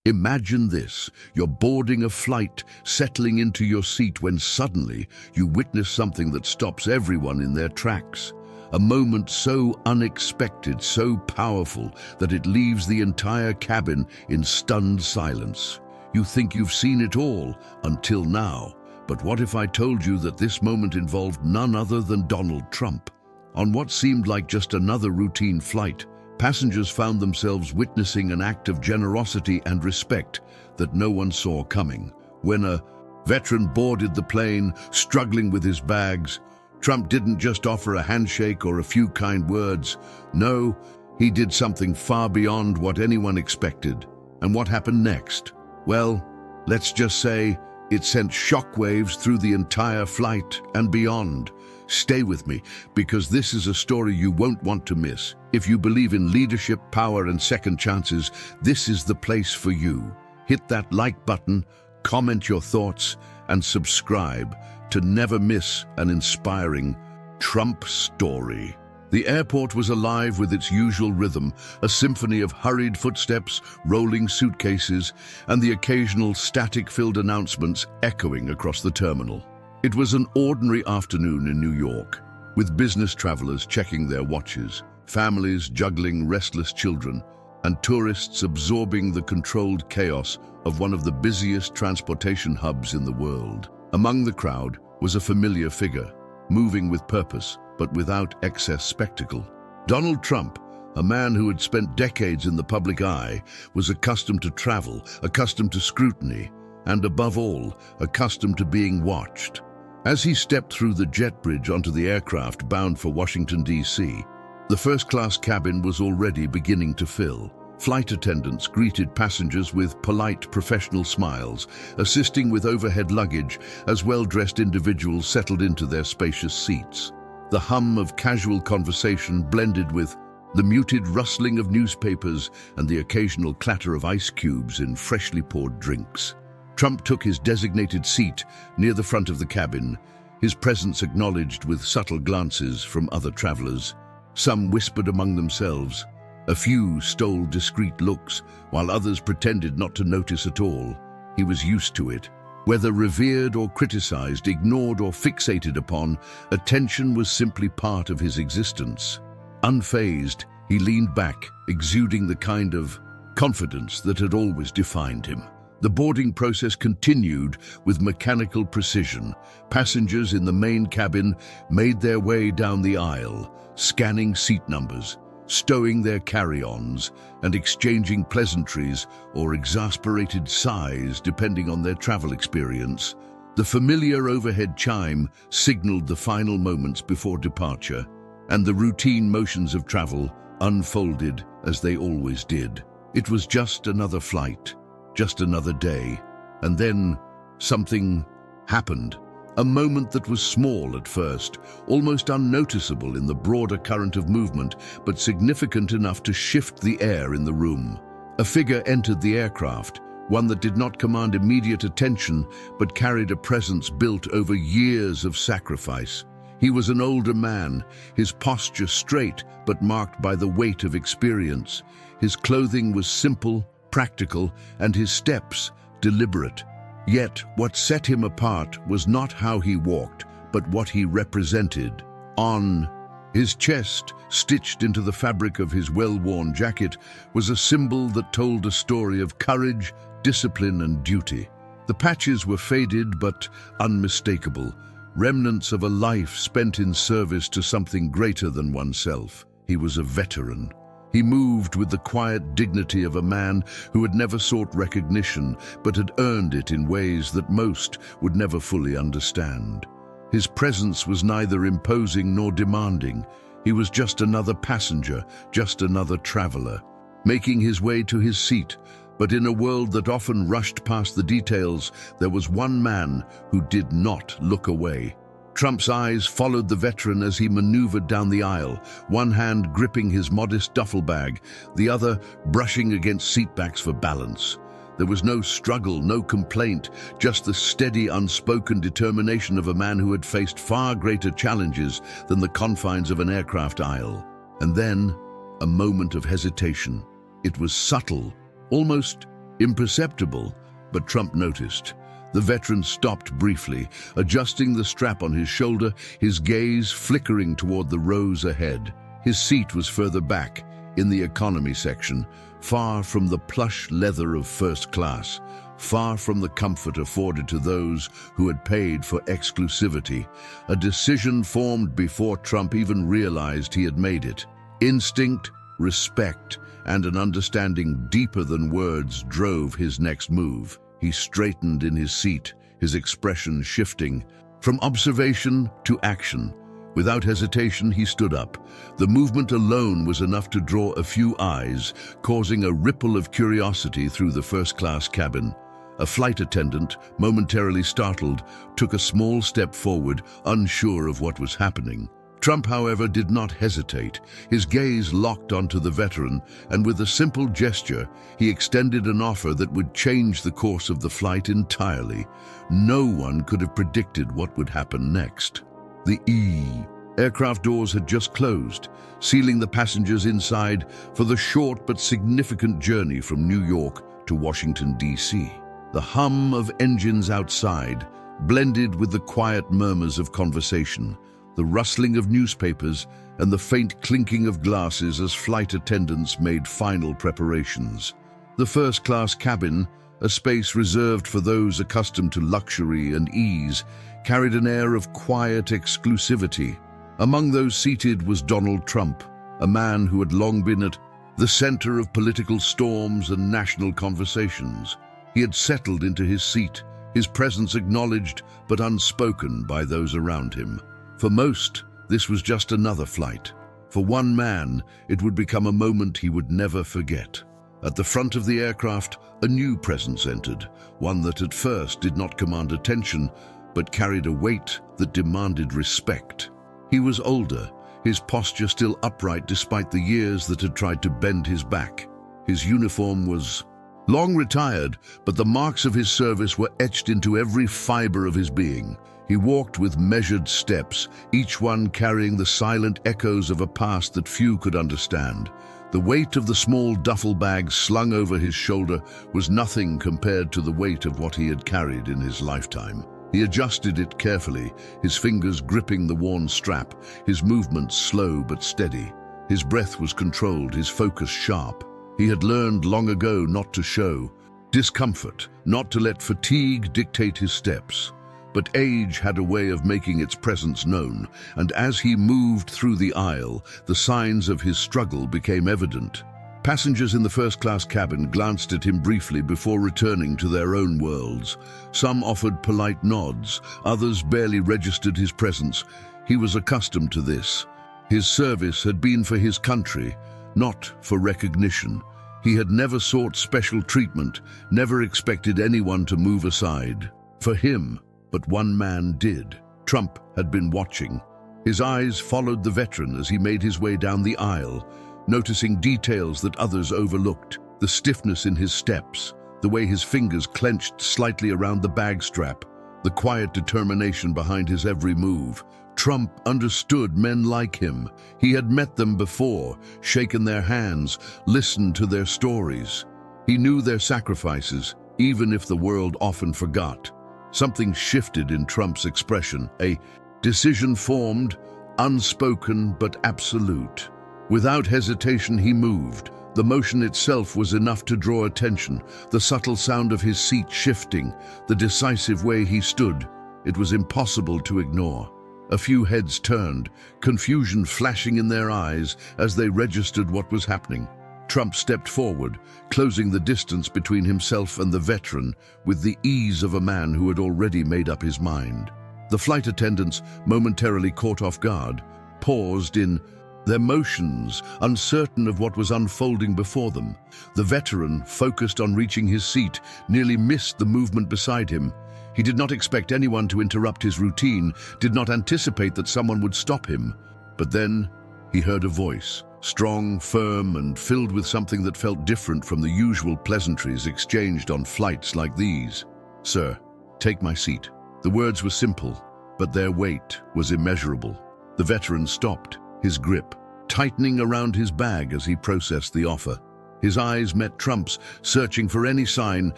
Imagine this, you're boarding a flight, settling into your seat when suddenly you witness something that stops everyone in their tracks. A moment so unexpected, so powerful, that it leaves the entire cabin in stunned silence. You think you've seen it all, until now. But what if I told you that this moment involved none other than Donald Trump? On what seemed like just another routine flight, passengers found themselves witnessing an act of generosity and respect that no one saw coming. When a veteran boarded the plane, struggling with his bags, Trump didn't just offer a handshake or a few kind words. No, he did something far beyond what anyone expected. And what happened next? Well, let's just say it sent shockwaves through the entire flight and beyond. Stay with me, because this is a story you won't want to miss. If you believe in leadership, power, and second chances, this is the place for you. Hit that like button, comment your thoughts, and subscribe to never miss an inspiring Trump story. The airport was alive with its usual rhythm, a symphony of hurried footsteps, rolling suitcases, and the occasional static-filled announcements echoing across the terminal. It was an ordinary afternoon in New York, with business travelers checking their watches, families juggling restless children, and tourists absorbing the controlled chaos of one of the busiest transportation hubs in the world. Among the crowd was a familiar figure, moving with purpose, but without excess spectacle. Donald Trump, a man who had spent decades in the public eye, was accustomed to travel, accustomed to scrutiny, and above all, accustomed to being watched. As he stepped through the jet bridge onto the aircraft bound for Washington, D.C., the first-class cabin was already beginning to fill. Flight attendants greeted passengers with polite, professional smiles, assisting with overhead luggage as well-dressed individuals settled into their spacious seats. The hum of casual conversation blended with the muted rustling of newspapers and the occasional clatter of ice cubes in freshly poured drinks. Trump took his designated seat near the front of the cabin, his presence acknowledged with subtle glances from other travelers. Some whispered among themselves. A few stole discreet looks, while others pretended not to notice at all. He was used to it. Whether revered or criticized, ignored or fixated upon, attention was simply part of his existence. Unfazed, he leaned back, exuding the kind of confidence that had always defined him. The boarding process continued with mechanical precision. Passengers in the main cabin made their way down the aisle, scanning seat numbers, stowing their carry-ons, and exchanging pleasantries or exasperated sighs depending on their travel experience. The familiar overhead chime signaled the final moments before departure, and the routine motions of travel unfolded as they always did. It was just another flight, just another day, and then something happened. A moment that was small at first, almost unnoticeable in the broader current of movement, but significant enough to shift the air in the room. A figure entered the aircraft, one that did not command immediate attention, but carried a presence built over years of sacrifice. He was an older man, his posture straight, but marked by the weight of experience. His clothing was simple, practical, and his steps deliberate. Yet, what set him apart was not how he walked, but what he represented. On his chest, stitched into the fabric of his well-worn jacket, was a symbol that told a story of courage, discipline, and duty. The patches were faded but unmistakable, remnants of a life spent in service to something greater than oneself. He was a veteran. He moved with the quiet dignity of a man who had never sought recognition, but had earned it in ways that most would never fully understand. His presence was neither imposing nor demanding. He was just another passenger, just another traveler, making his way to his seat. But in a world that often rushed past the details, there was one man who did not look away. Trump's eyes followed the veteran as he maneuvered down the aisle, one hand gripping his modest duffel bag, the other brushing against seatbacks for balance. There was no struggle, no complaint, just the steady, unspoken determination of a man who had faced far greater challenges than the confines of an aircraft aisle. And then, a moment of hesitation. It was subtle, almost Imperceptible, but Trump noticed. The veteran stopped briefly, adjusting the strap on his shoulder, his gaze flickering toward the rows ahead. His seat was further back, in the economy section, far from the plush leather of first class, far from the comfort afforded to those who had paid for exclusivity. A decision formed before Trump even realized he had made it. Instinct, respect, and an understanding deeper than words drove his next move. He straightened in his seat, his expression shifting from observation to action. Without hesitation, he stood up. The movement alone was enough to draw a few eyes, causing a ripple of curiosity through the first-class cabin. A flight attendant, momentarily startled, took a small step forward, unsure of what was happening. Trump, however, did not hesitate. His gaze locked onto the veteran, and with a simple gesture, he extended an offer that would change the course of the flight entirely. No one could have predicted what would happen next. The aircraft doors had just closed, sealing the passengers inside for the short but significant journey from New York to Washington, D.C. The hum of engines outside blended with the quiet murmurs of conversation, the rustling of newspapers, and the faint clinking of glasses as flight attendants made final preparations. The first-class cabin, a space reserved for those accustomed to luxury and ease, carried an air of quiet exclusivity. Among those seated was Donald Trump, a man who had long been at the center of political storms and national conversations. He had settled into his seat, his presence acknowledged but unspoken by those around him. For most, this was just another flight. For one man, it would become a moment he would never forget. At the front of the aircraft, a new presence entered, one that at first did not command attention, but carried a weight that demanded respect. He was older, his posture still upright despite the years that had tried to bend his back. His uniform was long retired, but the marks of his service were etched into every fiber of his being. He walked with measured steps, each one carrying the silent echoes of a past that few could understand. The weight of the small duffel bag slung over his shoulder was nothing compared to the weight of what he had carried in his lifetime. He adjusted it carefully, his fingers gripping the worn strap, his movements slow but steady. His breath was controlled, his focus sharp. He had learned long ago not to show discomfort, not to let fatigue dictate his steps. But age had a way of making its presence known, and as he moved through the aisle, the signs of his struggle became evident. Passengers in the first-class cabin glanced at him briefly before returning to their own worlds. Some offered polite nods, others barely registered his presence. He was accustomed to this. His service had been for his country, not for recognition. He had never sought special treatment, never expected anyone to move aside. For him, but one man did. Trump had been watching. His eyes followed the veteran as he made his way down the aisle, noticing details that others overlooked. The stiffness in his steps, the way his fingers clenched slightly around the bag strap, the quiet determination behind his every move. Trump understood men like him. He had met them before, shaken their hands, listened to their stories. He knew their sacrifices, even if the world often forgot. Something shifted in Trump's expression, a decision formed, unspoken but absolute. Without hesitation, he moved. The motion itself was enough to draw attention, the subtle sound of his seat shifting, the decisive way he stood. It was impossible to ignore. A few heads turned, confusion flashing in their eyes as they registered what was happening. Trump stepped forward, closing the distance between himself and the veteran with the ease of a man who had already made up his mind. The flight attendants, momentarily caught off guard, paused in their motions, uncertain of what was unfolding before them. The veteran, focused on reaching his seat, nearly missed the movement beside him. He did not expect anyone to interrupt his routine, did not anticipate that someone would stop him. But then he heard a voice, strong, firm, and filled with something that felt different from the usual pleasantries exchanged on flights like these. "Sir, take my seat." The words were simple, but their weight was immeasurable. The veteran stopped, his grip tightening around his bag as he processed the offer. His eyes met Trump's, searching for any sign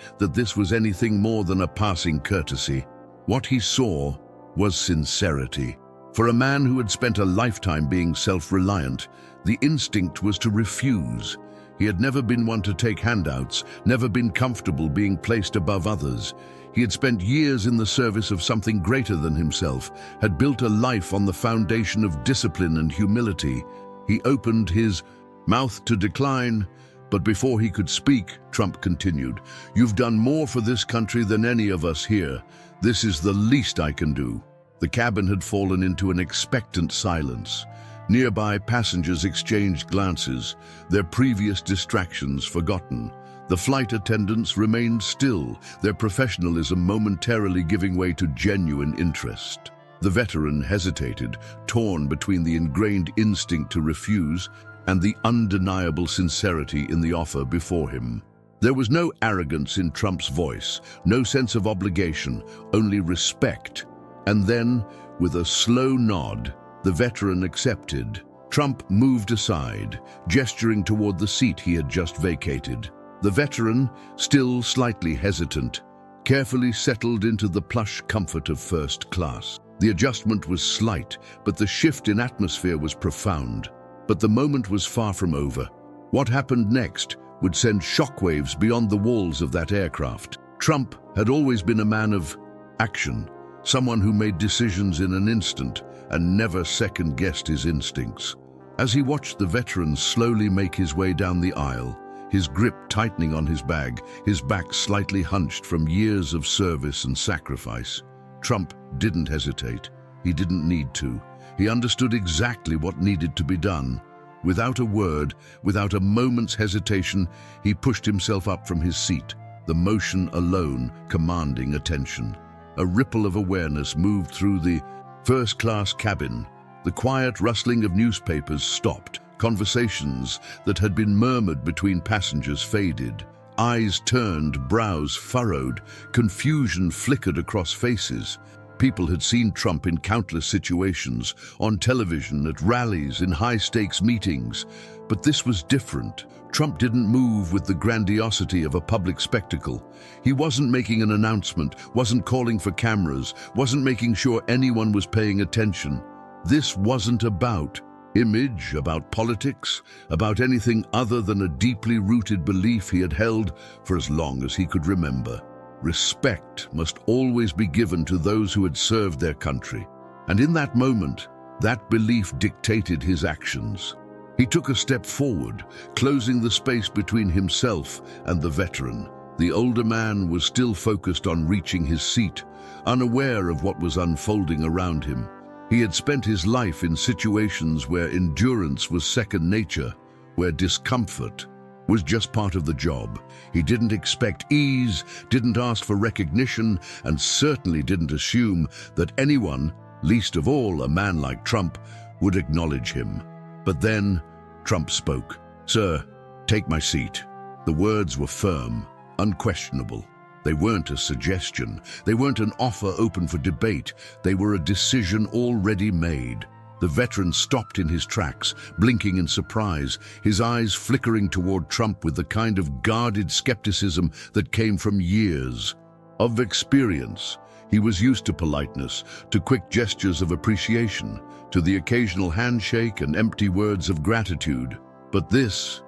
that this was anything more than a passing courtesy. What he saw was sincerity. For a man who had spent a lifetime being self-reliant, the instinct was to refuse. He had never been one to take handouts, never been comfortable being placed above others. He had spent years in the service of something greater than himself, had built a life on the foundation of discipline and humility. He opened his mouth to decline, but before he could speak, Trump continued, "You've done more for this country than any of us here. This is the least I can do." The cabin had fallen into an expectant silence. Nearby passengers exchanged glances, their previous distractions forgotten. The flight attendants remained still, their professionalism momentarily giving way to genuine interest. The veteran hesitated, torn between the ingrained instinct to refuse and the undeniable sincerity in the offer before him. There was no arrogance in Trump's voice, no sense of obligation, only respect. And then, with a slow nod, the veteran accepted. Trump moved aside, gesturing toward the seat he had just vacated. The veteran, still slightly hesitant, carefully settled into the plush comfort of first class. The adjustment was slight, but the shift in atmosphere was profound. But the moment was far from over. What happened next would send shockwaves beyond the walls of that aircraft. Trump had always been a man of action, someone who made decisions in an instant and never second-guessed his instincts. As he watched the veteran slowly make his way down the aisle, his grip tightening on his bag, his back slightly hunched from years of service and sacrifice, Trump didn't hesitate. He didn't need to. He understood exactly what needed to be done. Without a word, without a moment's hesitation, he pushed himself up from his seat, the motion alone commanding attention. A ripple of awareness moved through the first-class cabin. The quiet rustling of newspapers stopped. Conversations that had been murmured between passengers faded. Eyes turned, brows furrowed, confusion flickered across faces. People had seen Trump in countless situations, on television, at rallies, in high-stakes meetings. But this was different. Trump didn't move with the grandiosity of a public spectacle. He wasn't making an announcement, wasn't calling for cameras, wasn't making sure anyone was paying attention. This wasn't about image, about politics, about anything other than a deeply rooted belief he had held for as long as he could remember. Respect must always be given to those who had served their country. And in that moment, that belief dictated his actions. He took a step forward, closing the space between himself and the veteran. The older man was still focused on reaching his seat, unaware of what was unfolding around him. He had spent his life in situations where endurance was second nature, where discomfort was just part of the job. He didn't expect ease, didn't ask for recognition, and certainly didn't assume that anyone, least of all a man like Trump, would acknowledge him. But then, Trump spoke. "Sir, take my seat." The words were firm, unquestionable. They weren't a suggestion. They weren't an offer open for debate. They were a decision already made. The veteran stopped in his tracks, blinking in surprise, his eyes flickering toward Trump with the kind of guarded skepticism that came from years of experience. He was used to politeness, to quick gestures of appreciation, to the occasional handshake and empty words of gratitude. But this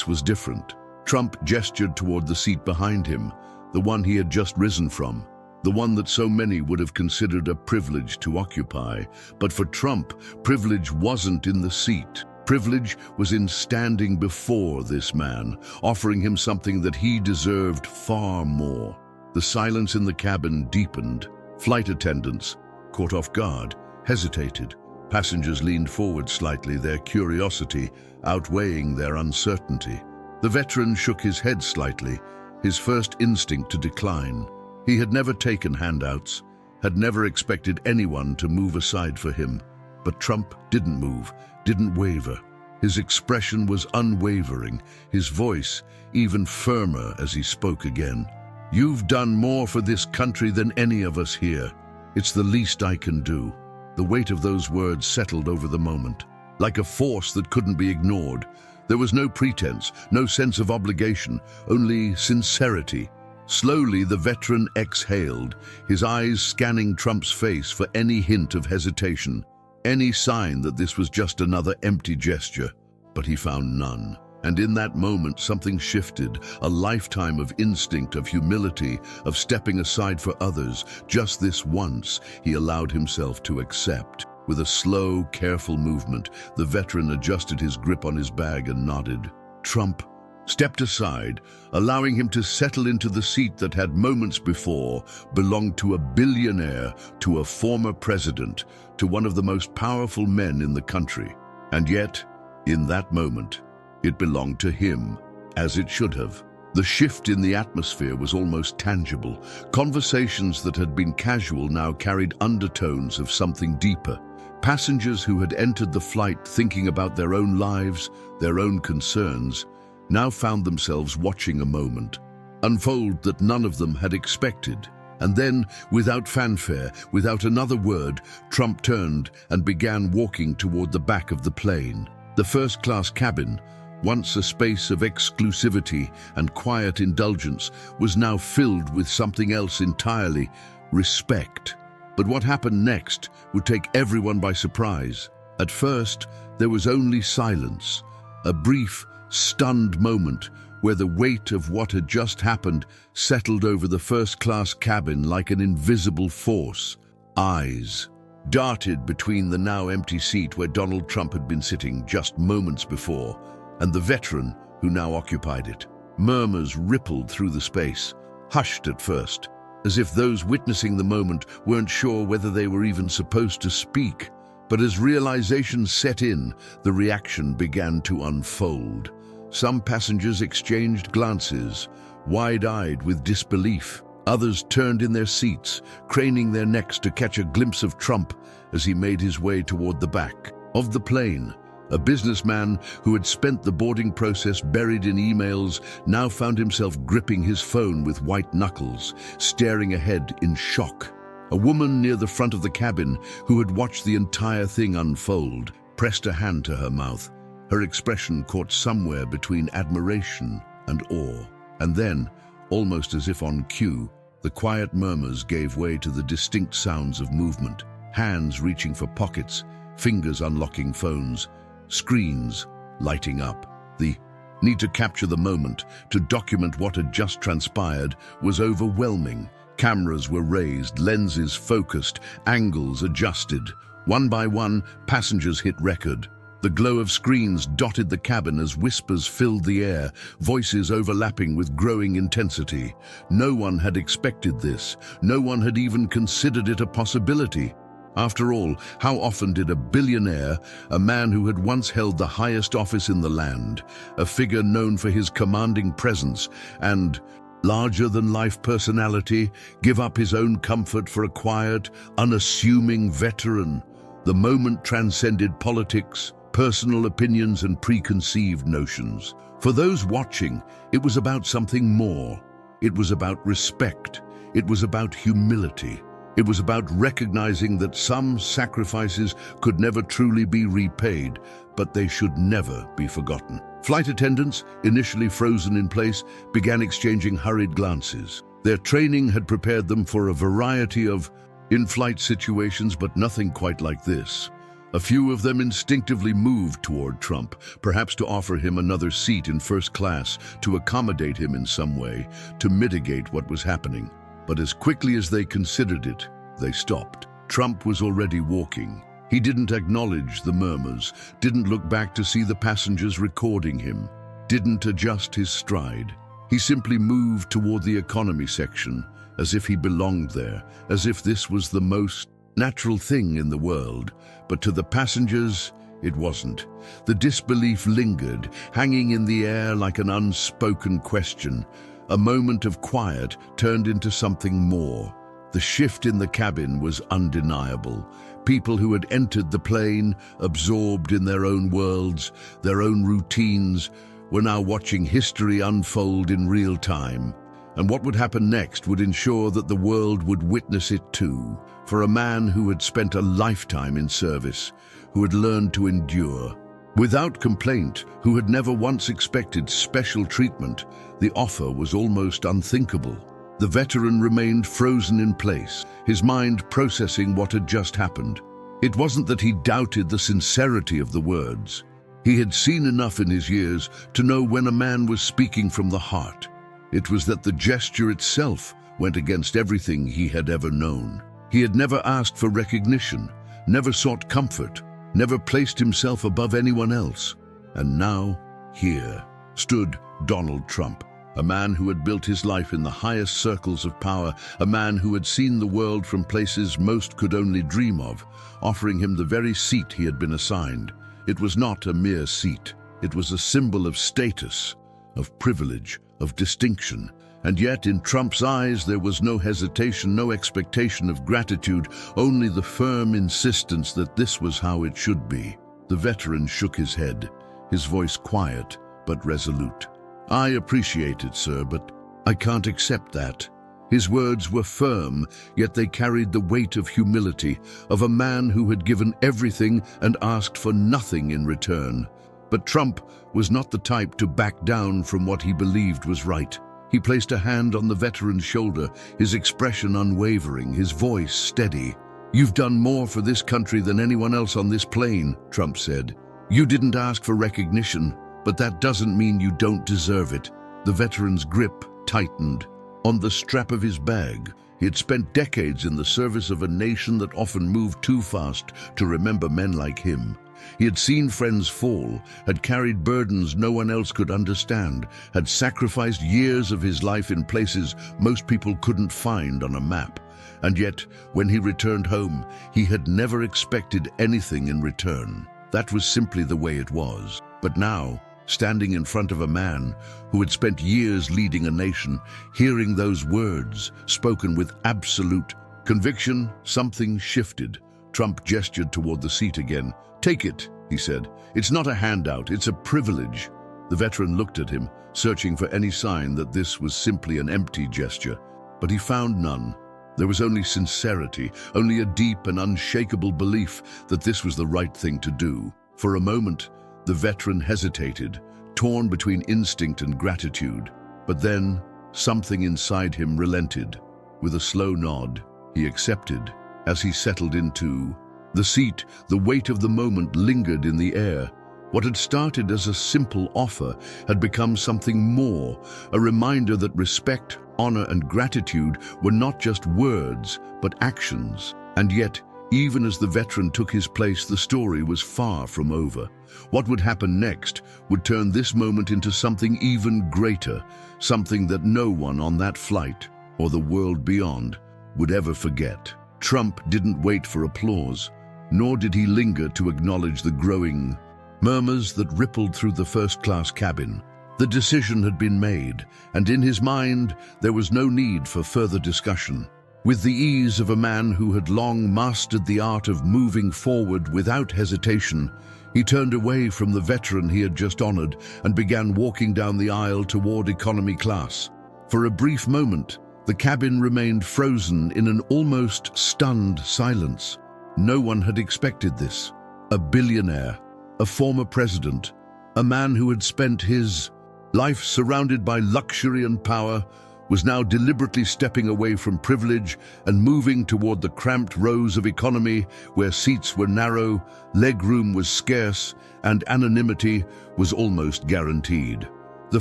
was different. Trump gestured toward the seat behind him, the one he had just risen from, the one that so many would have considered a privilege to occupy. But for Trump, privilege wasn't in the seat. Privilege was in standing before this man, offering him something that he deserved far more. The silence in the cabin deepened. Flight attendants, caught off guard, hesitated. Passengers leaned forward slightly, their curiosity outweighing their uncertainty. The veteran shook his head slightly, his first instinct to decline. He had never taken handouts, had never expected anyone to move aside for him. But Trump didn't move, didn't waver. His expression was unwavering, his voice even firmer as he spoke again. "You've done more for this country than any of us here. It's the least I can do." The weight of those words settled over the moment. Like a force that couldn't be ignored, There was no pretense, no sense of obligation, only sincerity. Slowly, the veteran exhaled, his eyes scanning Trump's face for any hint of hesitation, any sign that this was just another empty gesture. But he found none. And in that moment, something shifted, a lifetime of instinct, of humility, of stepping aside for others. Just this once, he allowed himself to accept. With a slow, careful movement, the veteran adjusted his grip on his bag and nodded. Trump stepped aside, allowing him to settle into the seat that had moments before belonged to a billionaire, to a former president, to one of the most powerful men in the country. And yet, in that moment, it belonged to him, as it should have. The shift in the atmosphere was almost tangible. Conversations that had been casual now carried undertones of something deeper. Passengers who had entered the flight thinking about their own lives, their own concerns, now found themselves watching a moment unfold that none of them had expected. And then, without fanfare, without another word, Trump turned and began walking toward the back of the plane. The first-class cabin, once a space of exclusivity and quiet indulgence, was now filled with something else entirely: respect. But what happened next would take everyone by surprise. At first, there was only silence, a brief, stunned moment where the weight of what had just happened settled over the first-class cabin like an invisible force. Eyes darted between the now empty seat where Donald Trump had been sitting just moments before, and the veteran who now occupied it. Murmurs rippled through the space, hushed at first, as if those witnessing the moment weren't sure whether they were even supposed to speak. But as realization set in, the reaction began to unfold. Some passengers exchanged glances, wide-eyed with disbelief. Others turned in their seats, craning their necks to catch a glimpse of Trump as he made his way toward the back of the plane. A businessman who had spent the boarding process buried in emails now found himself gripping his phone with white knuckles, staring ahead in shock. A woman near the front of the cabin, who had watched the entire thing unfold, pressed a hand to her mouth, her expression caught somewhere between admiration and awe. And then, almost as if on cue, the quiet murmurs gave way to the distinct sounds of movement, hands reaching for pockets, fingers unlocking phones, screens lighting up. The need to capture the moment, to document what had just transpired, was overwhelming. Cameras were raised, lenses focused, angles adjusted. One by one, passengers hit record. The glow of screens dotted the cabin as whispers filled the air, voices overlapping with growing intensity. No one had expected this. No one had even considered it a possibility. After all, how often did a billionaire, a man who had once held the highest office in the land, a figure known for his commanding presence and larger-than-life personality, give up his own comfort for a quiet, unassuming veteran? The moment transcended politics, personal opinions, and preconceived notions. For those watching, it was about something more. It was about respect. It was about humility. It was about recognizing that some sacrifices could never truly be repaid, but they should never be forgotten. Flight attendants, initially frozen in place, began exchanging hurried glances. Their training had prepared them for a variety of in-flight situations, but nothing quite like this. A few of them instinctively moved toward Trump, perhaps to offer him another seat in first class, to accommodate him in some way, to mitigate what was happening. But as quickly as they considered it, they stopped. Trump was already walking. He didn't acknowledge the murmurs, didn't look back to see the passengers recording him, didn't adjust his stride. He simply moved toward the economy section, as if he belonged there, as if this was the most natural thing in the world. But to the passengers, it wasn't. The disbelief lingered, hanging in the air like an unspoken question. A moment of quiet turned into something more. The shift in the cabin was undeniable. People who had entered the plane, absorbed in their own worlds, their own routines, were now watching history unfold in real time. And what would happen next would ensure that the world would witness it too. For a man who had spent a lifetime in service, who had learned to endure, Without complaint, who had never once expected special treatment, the offer was almost unthinkable. The veteran remained frozen in place, his mind processing what had just happened. It wasn't that he doubted the sincerity of the words. He had seen enough in his years to know when a man was speaking from the heart. It was that the gesture itself went against everything he had ever known. He had never asked for recognition, never sought comfort, never placed himself above anyone else. And now, here, stood Donald Trump, a man who had built his life in the highest circles of power, a man who had seen the world from places most could only dream of, offering him the very seat he had been assigned. It was not a mere seat. It was a symbol of status, of privilege, of distinction. And yet, in Trump's eyes, there was no hesitation, no expectation of gratitude, only the firm insistence that this was how it should be. The veteran shook his head, his voice quiet but resolute. "I appreciate it, sir, but I can't accept that." His words were firm, yet they carried the weight of humility, of a man who had given everything and asked for nothing in return. But Trump was not the type to back down from what he believed was right. He placed a hand on the veteran's shoulder, his expression unwavering, his voice steady. "You've done more for this country than anyone else on this plane," Trump said. "You didn't ask for recognition, but that doesn't mean you don't deserve it." The veteran's grip tightened. On the strap of his bag, he had spent decades in the service of a nation that often moved too fast to remember men like him. He had seen friends fall, had carried burdens no one else could understand, had sacrificed years of his life in places most people couldn't find on a map. And yet, when he returned home, he had never expected anything in return. That was simply the way it was. But now, standing in front of a man who had spent years leading a nation, hearing those words spoken with absolute conviction, something shifted. Trump gestured toward the seat again. "Take it," he said. "It's not a handout, it's a privilege." The veteran looked at him, searching for any sign that this was simply an empty gesture. But he found none. There was only sincerity, only a deep and unshakable belief that this was the right thing to do. For a moment, the veteran hesitated, torn between instinct and gratitude. But then, something inside him relented. With a slow nod, he accepted. As he settled into the seat, the weight of the moment lingered in the air. What had started as a simple offer had become something more, a reminder that respect, honor, and gratitude were not just words, but actions. And yet, even as the veteran took his place, the story was far from over. What would happen next would turn this moment into something even greater, something that no one on that flight, or the world beyond, would ever forget. Trump didn't wait for applause, nor did he linger to acknowledge the growing murmurs that rippled through the first-class cabin. The decision had been made, and in his mind there was no need for further discussion. With the ease of a man who had long mastered the art of moving forward without hesitation, he turned away from the veteran he had just honored and began walking down the aisle toward economy class. For a brief moment, the cabin remained frozen in an almost stunned silence. No one had expected this. A billionaire, a former president, a man who had spent his life surrounded by luxury and power, was now deliberately stepping away from privilege and moving toward the cramped rows of economy where seats were narrow, legroom was scarce, and anonymity was almost guaranteed. The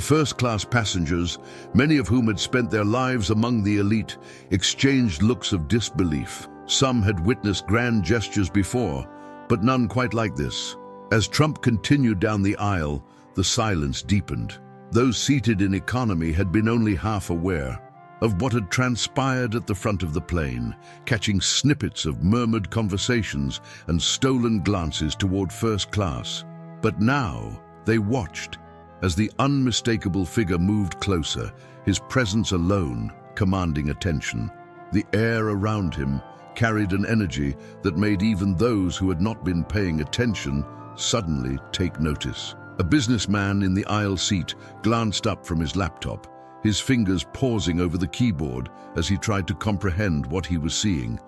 first-class passengers, many of whom had spent their lives among the elite, exchanged looks of disbelief. Some had witnessed grand gestures before, but none quite like this. As Trump continued down the aisle, the silence deepened. Those seated in economy had been only half aware of what had transpired at the front of the plane, catching snippets of murmured conversations and stolen glances toward first class. But now they watched as the unmistakable figure moved closer, his presence alone commanding attention. The air around him carried an energy that made even those who had not been paying attention suddenly take notice. A businessman in the aisle seat glanced up from his laptop, his fingers pausing over the keyboard as he tried to comprehend what he was seeing.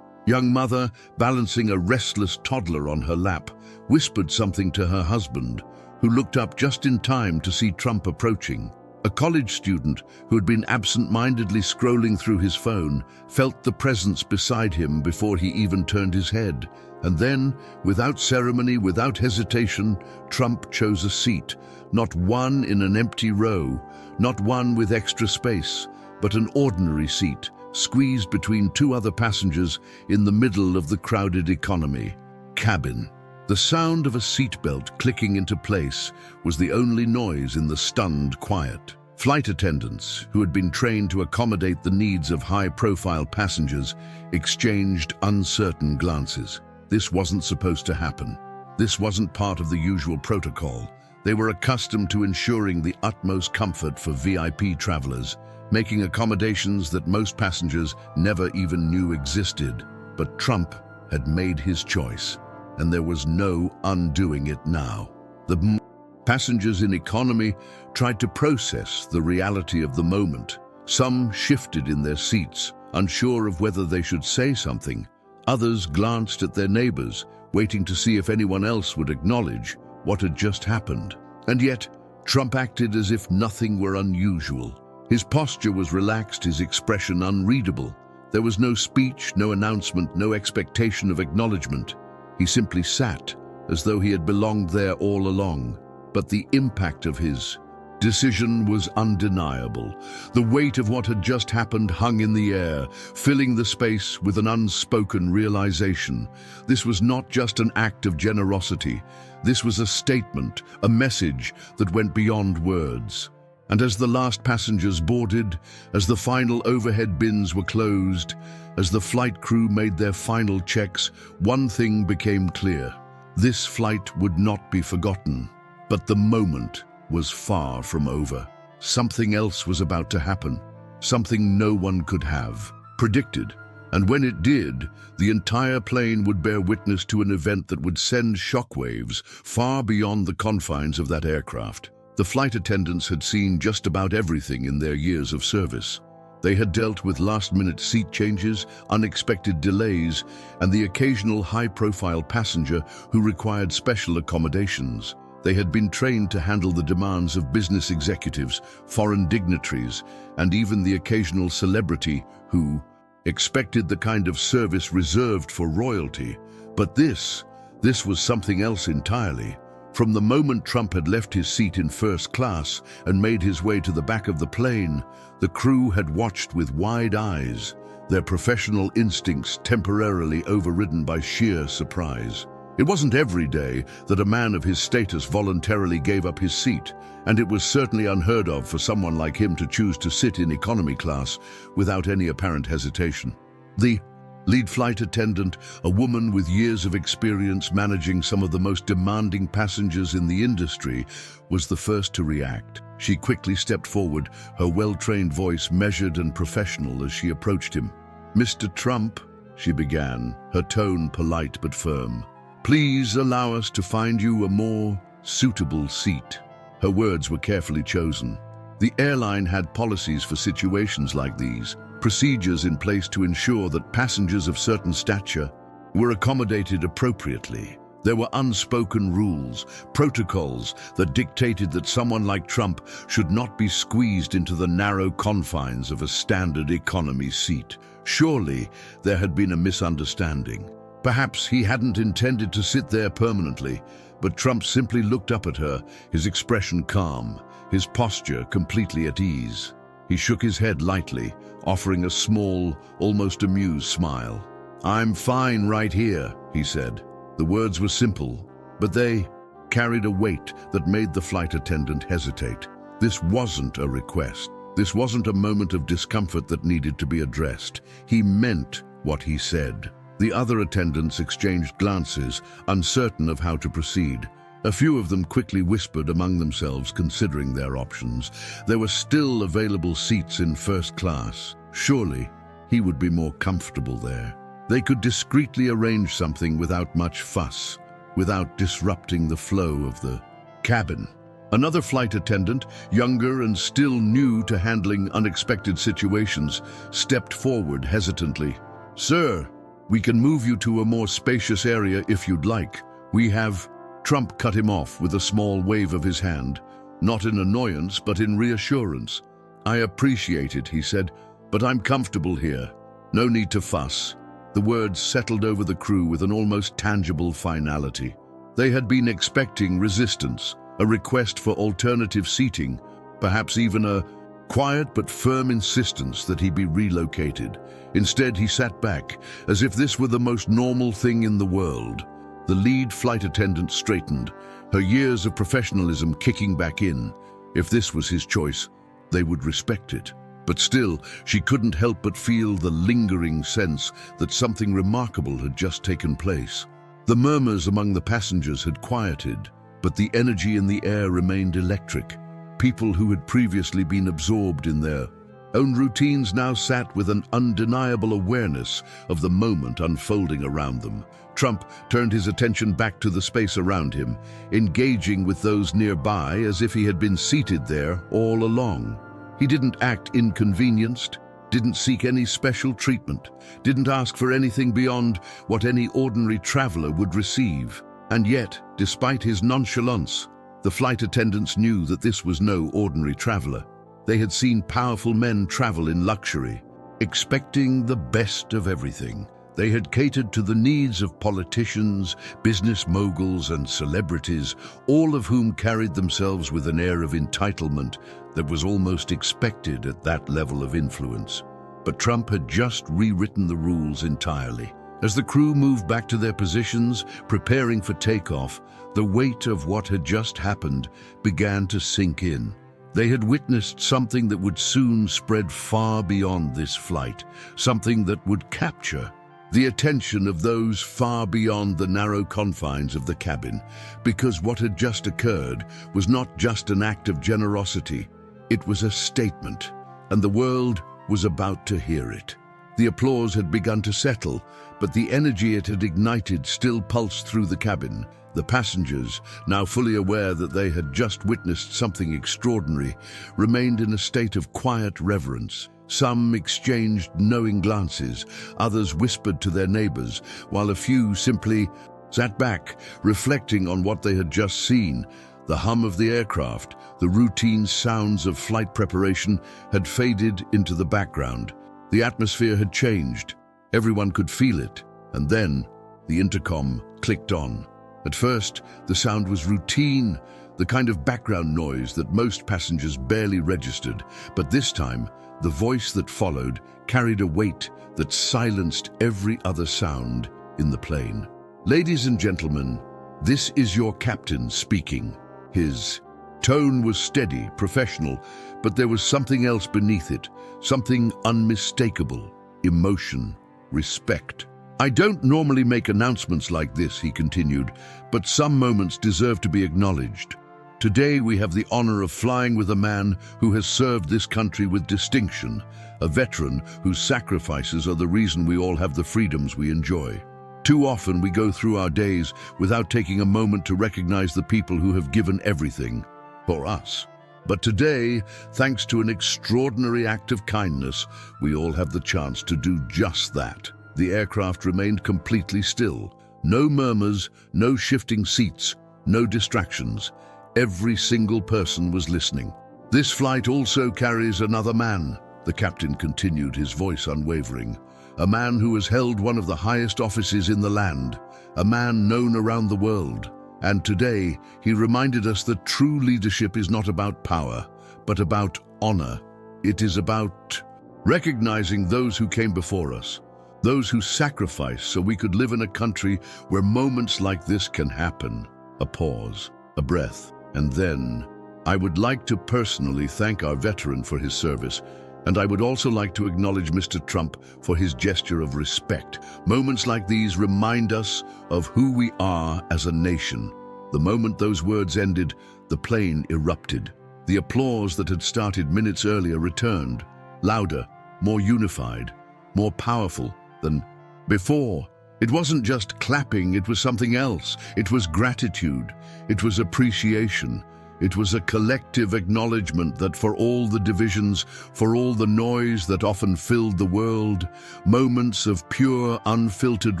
Young mother, balancing a restless toddler on her lap, whispered something to her husband, who looked up just in time to see Trump approaching. A college student who had been absent-mindedly scrolling through his phone felt the presence beside him before he even turned his head. And then, without ceremony, without hesitation, Trump chose a seat, not one in an empty row, not one with extra space, but an ordinary seat, squeezed between two other passengers in the middle of the crowded economy cabin. The sound of a seatbelt clicking into place was the only noise in the stunned quiet. Flight attendants, who had been trained to accommodate the needs of high-profile passengers, exchanged uncertain glances. This wasn't supposed to happen. This wasn't part of the usual protocol. They were accustomed to ensuring the utmost comfort for VIP travelers, making accommodations that most passengers never even knew existed. But Trump had made his choice, and there was no undoing it now. The passengers in economy tried to process the reality of the moment. Some shifted in their seats, unsure of whether they should say something. Others glanced at their neighbors, waiting to see if anyone else would acknowledge what had just happened. And yet, Trump acted as if nothing were unusual. His posture was relaxed, his expression unreadable. There was no speech, no announcement, no expectation of acknowledgement. He simply sat, as though he had belonged there all along. But the impact of his decision was undeniable. The weight of what had just happened hung in the air, filling the space with an unspoken realization. This was not just an act of generosity. This was a statement, a message that went beyond words. And as the last passengers boarded, as the final overhead bins were closed, as the flight crew made their final checks, one thing became clear. This flight would not be forgotten. But the moment was far from over. Something else was about to happen, something no one could have predicted. And when it did, the entire plane would bear witness to an event that would send shockwaves far beyond the confines of that aircraft. The flight attendants had seen just about everything in their years of service. They had dealt with last-minute seat changes, unexpected delays, and the occasional high-profile passenger who required special accommodations. They had been trained to handle the demands of business executives, foreign dignitaries, and even the occasional celebrity who expected the kind of service reserved for royalty. But this was something else entirely. From the moment Trump had left his seat in first class and made his way to the back of the plane, the crew had watched with wide eyes, their professional instincts temporarily overridden by sheer surprise. It wasn't every day that a man of his status voluntarily gave up his seat, and it was certainly unheard of for someone like him to choose to sit in economy class without any apparent hesitation. The lead flight attendant, a woman with years of experience managing some of the most demanding passengers in the industry, was the first to react. She quickly stepped forward, her well-trained voice measured and professional as she approached him. "Mr. Trump," she began, her tone polite but firm, "please allow us to find you a more suitable seat." Her words were carefully chosen. The airline had policies for situations like these, procedures in place to ensure that passengers of certain stature were accommodated appropriately. There were unspoken rules, protocols that dictated that someone like Trump should not be squeezed into the narrow confines of a standard economy seat. Surely there had been a misunderstanding. Perhaps he hadn't intended to sit there permanently, but Trump simply looked up at her, his expression calm, his posture completely at ease. He shook his head lightly, offering a small, almost amused smile. "I'm fine right here," he said. The words were simple, but they carried a weight that made the flight attendant hesitate. This wasn't a request. This wasn't a moment of discomfort that needed to be addressed. He meant what he said. The other attendants exchanged glances, uncertain of how to proceed. A few of them quickly whispered among themselves, considering their options. There were still available seats in first class. Surely he would be more comfortable there. They could discreetly arrange something without much fuss, without disrupting the flow of the cabin. Another flight attendant, younger and still new to handling unexpected situations, stepped forward hesitantly. "Sir," We can move you to a more spacious area if you'd like. We have... Trump cut him off with a small wave of his hand, not in annoyance but in reassurance. I appreciate it, he said, but I'm comfortable here. No need to fuss. The words settled over the crew with an almost tangible finality. They had been expecting resistance, a request for alternative seating, perhaps even a quiet but firm insistence that he be relocated. Instead, he sat back, as if this were the most normal thing in the world. The lead flight attendant straightened, her years of professionalism kicking back in. If this was his choice, they would respect it. But still, she couldn't help but feel the lingering sense that something remarkable had just taken place. The murmurs among the passengers had quieted, but the energy in the air remained electric. People who had previously been absorbed in their own routines now sat with an undeniable awareness of the moment unfolding around them. Trump turned his attention back to the space around him, engaging with those nearby as if he had been seated there all along. He didn't act inconvenienced, didn't seek any special treatment, didn't ask for anything beyond what any ordinary traveler would receive. And yet, despite his nonchalance, the flight attendants knew that this was no ordinary traveler. They had seen powerful men travel in luxury, expecting the best of everything. They had catered to the needs of politicians, business moguls, and celebrities, all of whom carried themselves with an air of entitlement that was almost expected at that level of influence. But Trump had just rewritten the rules entirely. As the crew moved back to their positions, preparing for takeoff, the weight of what had just happened began to sink in. They had witnessed something that would soon spread far beyond this flight, something that would capture the attention of those far beyond the narrow confines of the cabin, because what had just occurred was not just an act of generosity, it was a statement, and the world was about to hear it. The applause had begun to settle, but the energy it had ignited still pulsed through the cabin. The passengers, now fully aware that they had just witnessed something extraordinary, remained in a state of quiet reverence. Some exchanged knowing glances, others whispered to their neighbors, while a few simply sat back, reflecting on what they had just seen. The hum of the aircraft, the routine sounds of flight preparation had faded into the background. The atmosphere had changed. Everyone could feel it. And then the intercom clicked on. At first, the sound was routine, the kind of background noise that most passengers barely registered. But this time, the voice that followed carried a weight that silenced every other sound in the plane. "Ladies and gentlemen, this is your captain speaking." His tone was steady, professional, but there was something else beneath it, something unmistakable: emotion, respect. "I don't normally make announcements like this," he continued, "but some moments deserve to be acknowledged. Today we have the honor of flying with a man who has served this country with distinction, a veteran whose sacrifices are the reason we all have the freedoms we enjoy. Too often we go through our days without taking a moment to recognize the people who have given everything for us. But today, thanks to an extraordinary act of kindness, we all have the chance to do just that." The aircraft remained completely still. No murmurs, no shifting seats, no distractions. Every single person was listening. "This flight also carries another man," the captain continued, his voice unwavering. "A man who has held one of the highest offices in the land, a man known around the world. And today, he reminded us that true leadership is not about power, but about honor. It is about recognizing those who came before us, those who sacrificed so we could live in a country where moments like this can happen." A pause, a breath, and then, "I would like to personally thank our veteran for his service, and I would also like to acknowledge Mr. Trump for his gesture of respect. Moments like these remind us of who we are as a nation." The moment those words ended, the plane erupted. The applause that had started minutes earlier returned, louder, more unified, more powerful than before. It wasn't just clapping, it was something else. It was gratitude, it was appreciation, It was a collective acknowledgement that for all the divisions, for all the noise that often filled the world, moments of pure, unfiltered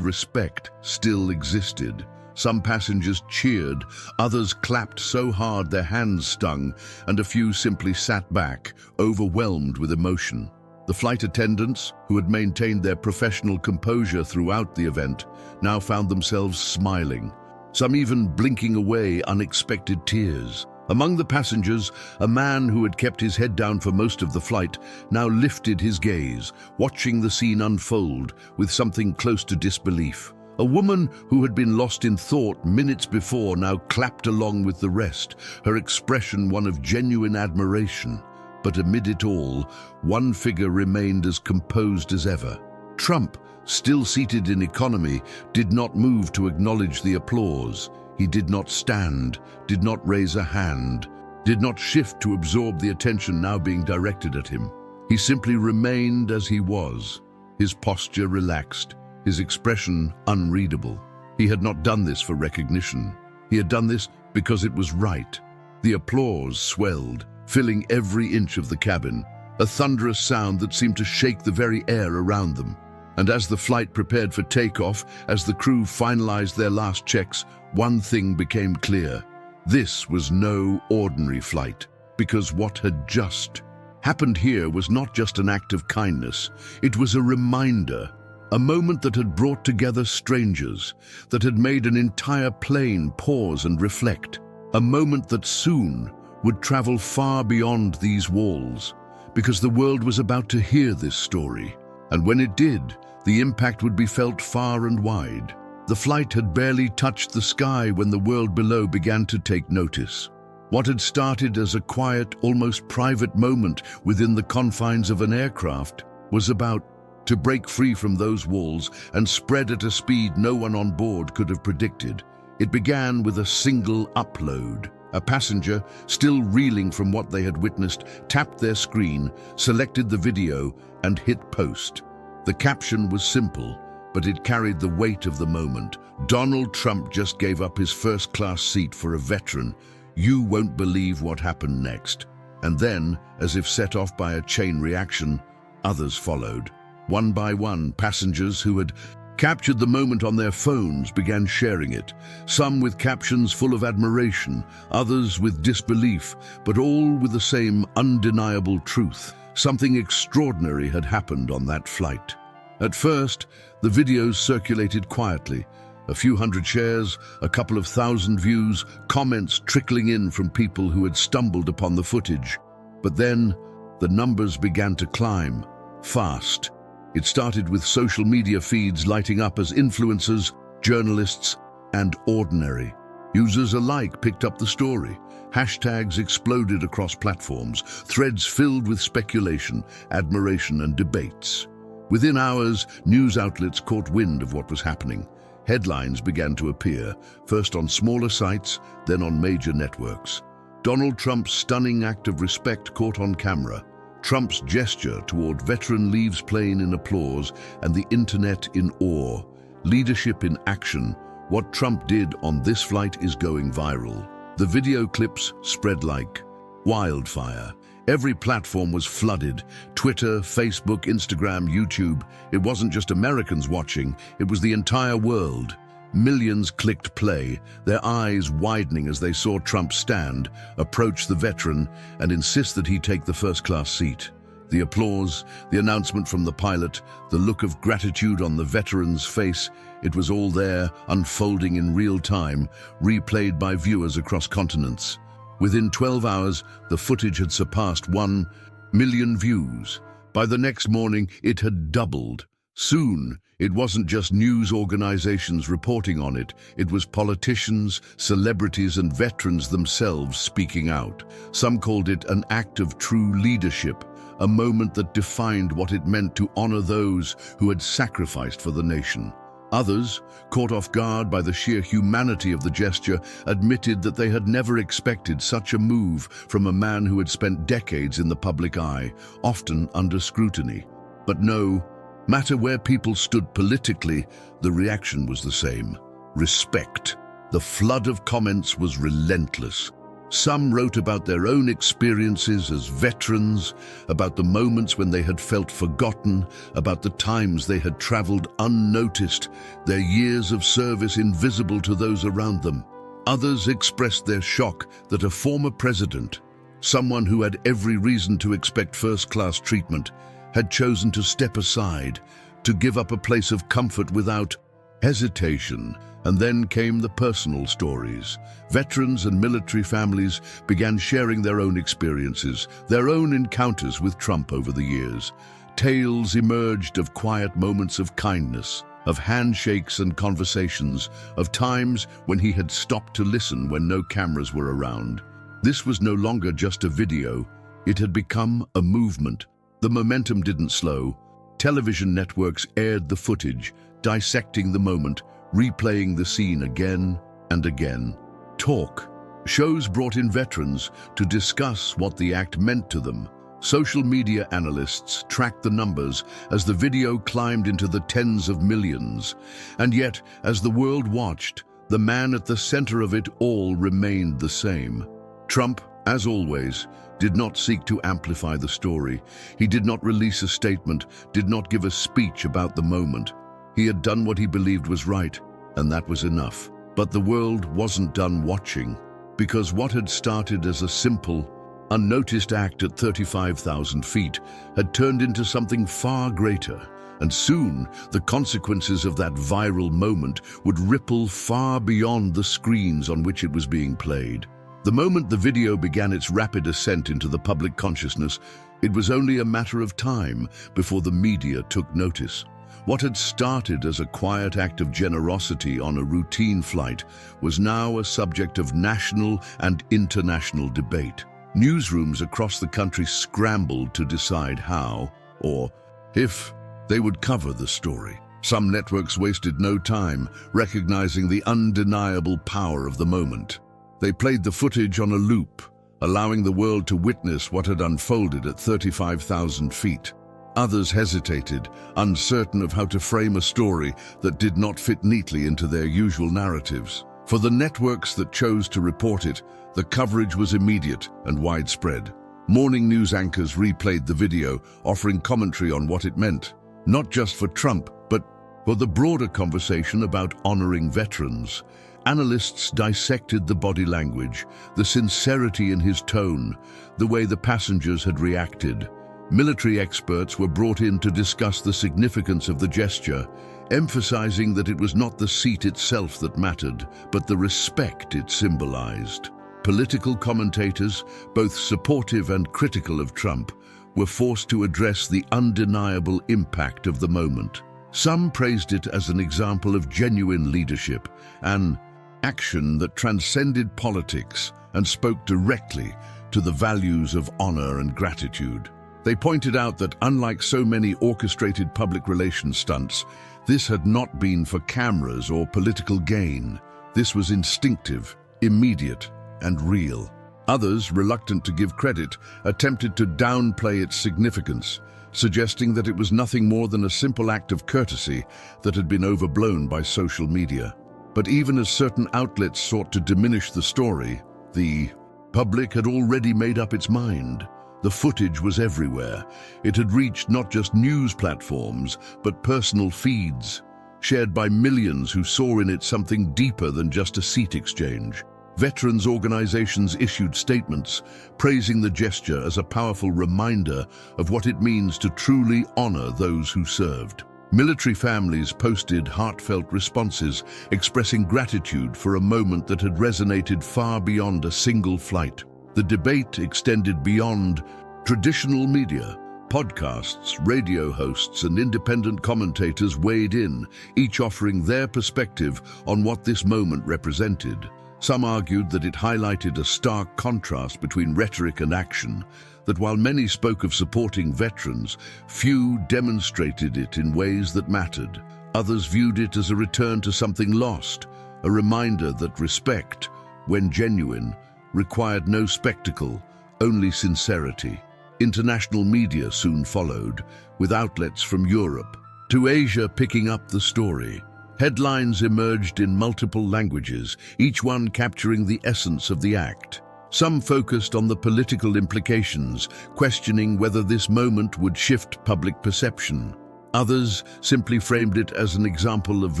respect still existed. Some passengers cheered, others clapped so hard their hands stung, and a few simply sat back, overwhelmed with emotion. The flight attendants, who had maintained their professional composure throughout the event, now found themselves smiling, some even blinking away unexpected tears. Among the passengers, a man who had kept his head down for most of the flight now lifted his gaze, watching the scene unfold with something close to disbelief. A woman who had been lost in thought minutes before now clapped along with the rest, her expression one of genuine admiration. But amid it all, one figure remained as composed as ever. Trump, still seated in economy, did not move to acknowledge the applause. He did not stand, did not raise a hand, did not shift to absorb the attention now being directed at him. He simply remained as he was, his posture relaxed, his expression unreadable. He had not done this for recognition. He had done this because it was right. The applause swelled, filling every inch of the cabin, a thunderous sound that seemed to shake the very air around them. And as the flight prepared for takeoff, as the crew finalized their last checks, one thing became clear. This was no ordinary flight, because what had just happened here was not just an act of kindness. It was a reminder, a moment that had brought together strangers, that had made an entire plane pause and reflect, a moment that soon would travel far beyond these walls, because the world was about to hear this story. And when it did, the impact would be felt far and wide. The flight had barely touched the sky when the world below began to take notice. What had started as a quiet, almost private moment within the confines of an aircraft was about to break free from those walls and spread at a speed no one on board could have predicted. It began with a single upload. A passenger, still reeling from what they had witnessed, tapped their screen, selected the video, and hit post. The caption was simple, but it carried the weight of the moment. Donald Trump just gave up his first-class seat for a veteran. You won't believe what happened next. And then, as if set off by a chain reaction, others followed. One by one, passengers who had captured the moment on their phones began sharing it, some with captions full of admiration, others with disbelief, but all with the same undeniable truth. Something extraordinary had happened on that flight. At first, the videos circulated quietly. A few hundred shares, a couple of thousand views, comments trickling in from people who had stumbled upon the footage. But then, the numbers began to climb, fast. It started with social media feeds lighting up as influencers, journalists, and ordinary users alike picked up the story. Hashtags exploded across platforms, threads filled with speculation, admiration, and debates. Within hours, news outlets caught wind of what was happening. Headlines began to appear, first on smaller sites, then on major networks. Donald Trump's stunning act of respect caught on camera. Trump's gesture toward veteran leaves plane in applause and the internet in awe. Leadership in action. What Trump did on this flight is going viral. The video clips spread like wildfire. Every platform was flooded. Twitter, Facebook, Instagram, YouTube. It wasn't just Americans watching, it was the entire world. Millions clicked play, their eyes widening as they saw Trump stand, approach the veteran, and insist that he take the first-class seat. The applause, the announcement from the pilot, the look of gratitude on the veteran's face, it was all there, unfolding in real time, replayed by viewers across continents. Within 12 hours, the footage had surpassed 1 million views. By the next morning, it had doubled. Soon, it wasn't just news organizations reporting on it. It was politicians, celebrities, and veterans themselves speaking out. Some called it an act of true leadership, a moment that defined what it meant to honor those who had sacrificed for the nation. Others, caught off guard by the sheer humanity of the gesture, admitted that they had never expected such a move from a man who had spent decades in the public eye, often under scrutiny. But no matter where people stood politically, the reaction was the same: respect. The flood of comments was relentless. Some wrote about their own experiences as veterans, about the moments when they had felt forgotten, about the times they had traveled unnoticed, their years of service invisible to those around them. Others expressed their shock that a former president, someone who had every reason to expect first-class treatment, had chosen to step aside, to give up a place of comfort without hesitation. And then came the personal stories. Veterans and military families began sharing their own experiences, their own encounters with Trump over the years. Tales emerged of quiet moments of kindness, of handshakes and conversations, of times when he had stopped to listen when no cameras were around. This was no longer just a video. It had become a movement. The momentum didn't slow. Television networks aired the footage, dissecting the moment, replaying the scene again and again. Talk shows brought in veterans to discuss what the act meant to them. Social media analysts tracked the numbers as the video climbed into the tens of millions. And yet, as the world watched, the man at the center of it all remained the same. Trump, as always, did not seek to amplify the story. He did not release a statement, did not give a speech about the moment. He had done what he believed was right, and that was enough. But the world wasn't done watching, because what had started as a simple, unnoticed act at 35,000 feet had turned into something far greater, and soon the consequences of that viral moment would ripple far beyond the screens on which it was being played. The moment the video began its rapid ascent into the public consciousness, it was only a matter of time before the media took notice. What had started as a quiet act of generosity on a routine flight was now a subject of national and international debate. Newsrooms across the country scrambled to decide how, or if, they would cover the story. Some networks wasted no time recognizing the undeniable power of the moment. They played the footage on a loop, allowing the world to witness what had unfolded at 35,000 feet. Others hesitated, uncertain of how to frame a story that did not fit neatly into their usual narratives. For the networks that chose to report it, the coverage was immediate and widespread. Morning news anchors replayed the video, offering commentary on what it meant, not just for Trump, but for the broader conversation about honoring veterans. Analysts dissected the body language, the sincerity in his tone, the way the passengers had reacted. Military experts were brought in to discuss the significance of the gesture, emphasizing that it was not the seat itself that mattered, but the respect it symbolized. Political commentators, both supportive and critical of Trump, were forced to address the undeniable impact of the moment. Some praised it as an example of genuine leadership, an action that transcended politics and spoke directly to the values of honor and gratitude. They pointed out that, unlike so many orchestrated public relations stunts, this had not been for cameras or political gain. This was instinctive, immediate, and real. Others, reluctant to give credit, attempted to downplay its significance, suggesting that it was nothing more than a simple act of courtesy that had been overblown by social media. But even as certain outlets sought to diminish the story, the public had already made up its mind. The footage was everywhere. It had reached not just news platforms, but personal feeds, shared by millions who saw in it something deeper than just a seat exchange. Veterans organizations issued statements, praising the gesture as a powerful reminder of what it means to truly honor those who served. Military families posted heartfelt responses, expressing gratitude for a moment that had resonated far beyond a single flight. The debate extended beyond traditional media. Podcasts, radio hosts, and independent commentators weighed in, each offering their perspective on what this moment represented. Some argued that it highlighted a stark contrast between rhetoric and action, that while many spoke of supporting veterans, few demonstrated it in ways that mattered. Others viewed it as a return to something lost, a reminder that respect, when genuine, required no spectacle, only sincerity. International media soon followed, with outlets from Europe to Asia picking up the story. Headlines emerged in multiple languages, each one capturing the essence of the act. Some focused on the political implications, questioning whether this moment would shift public perception. Others simply framed it as an example of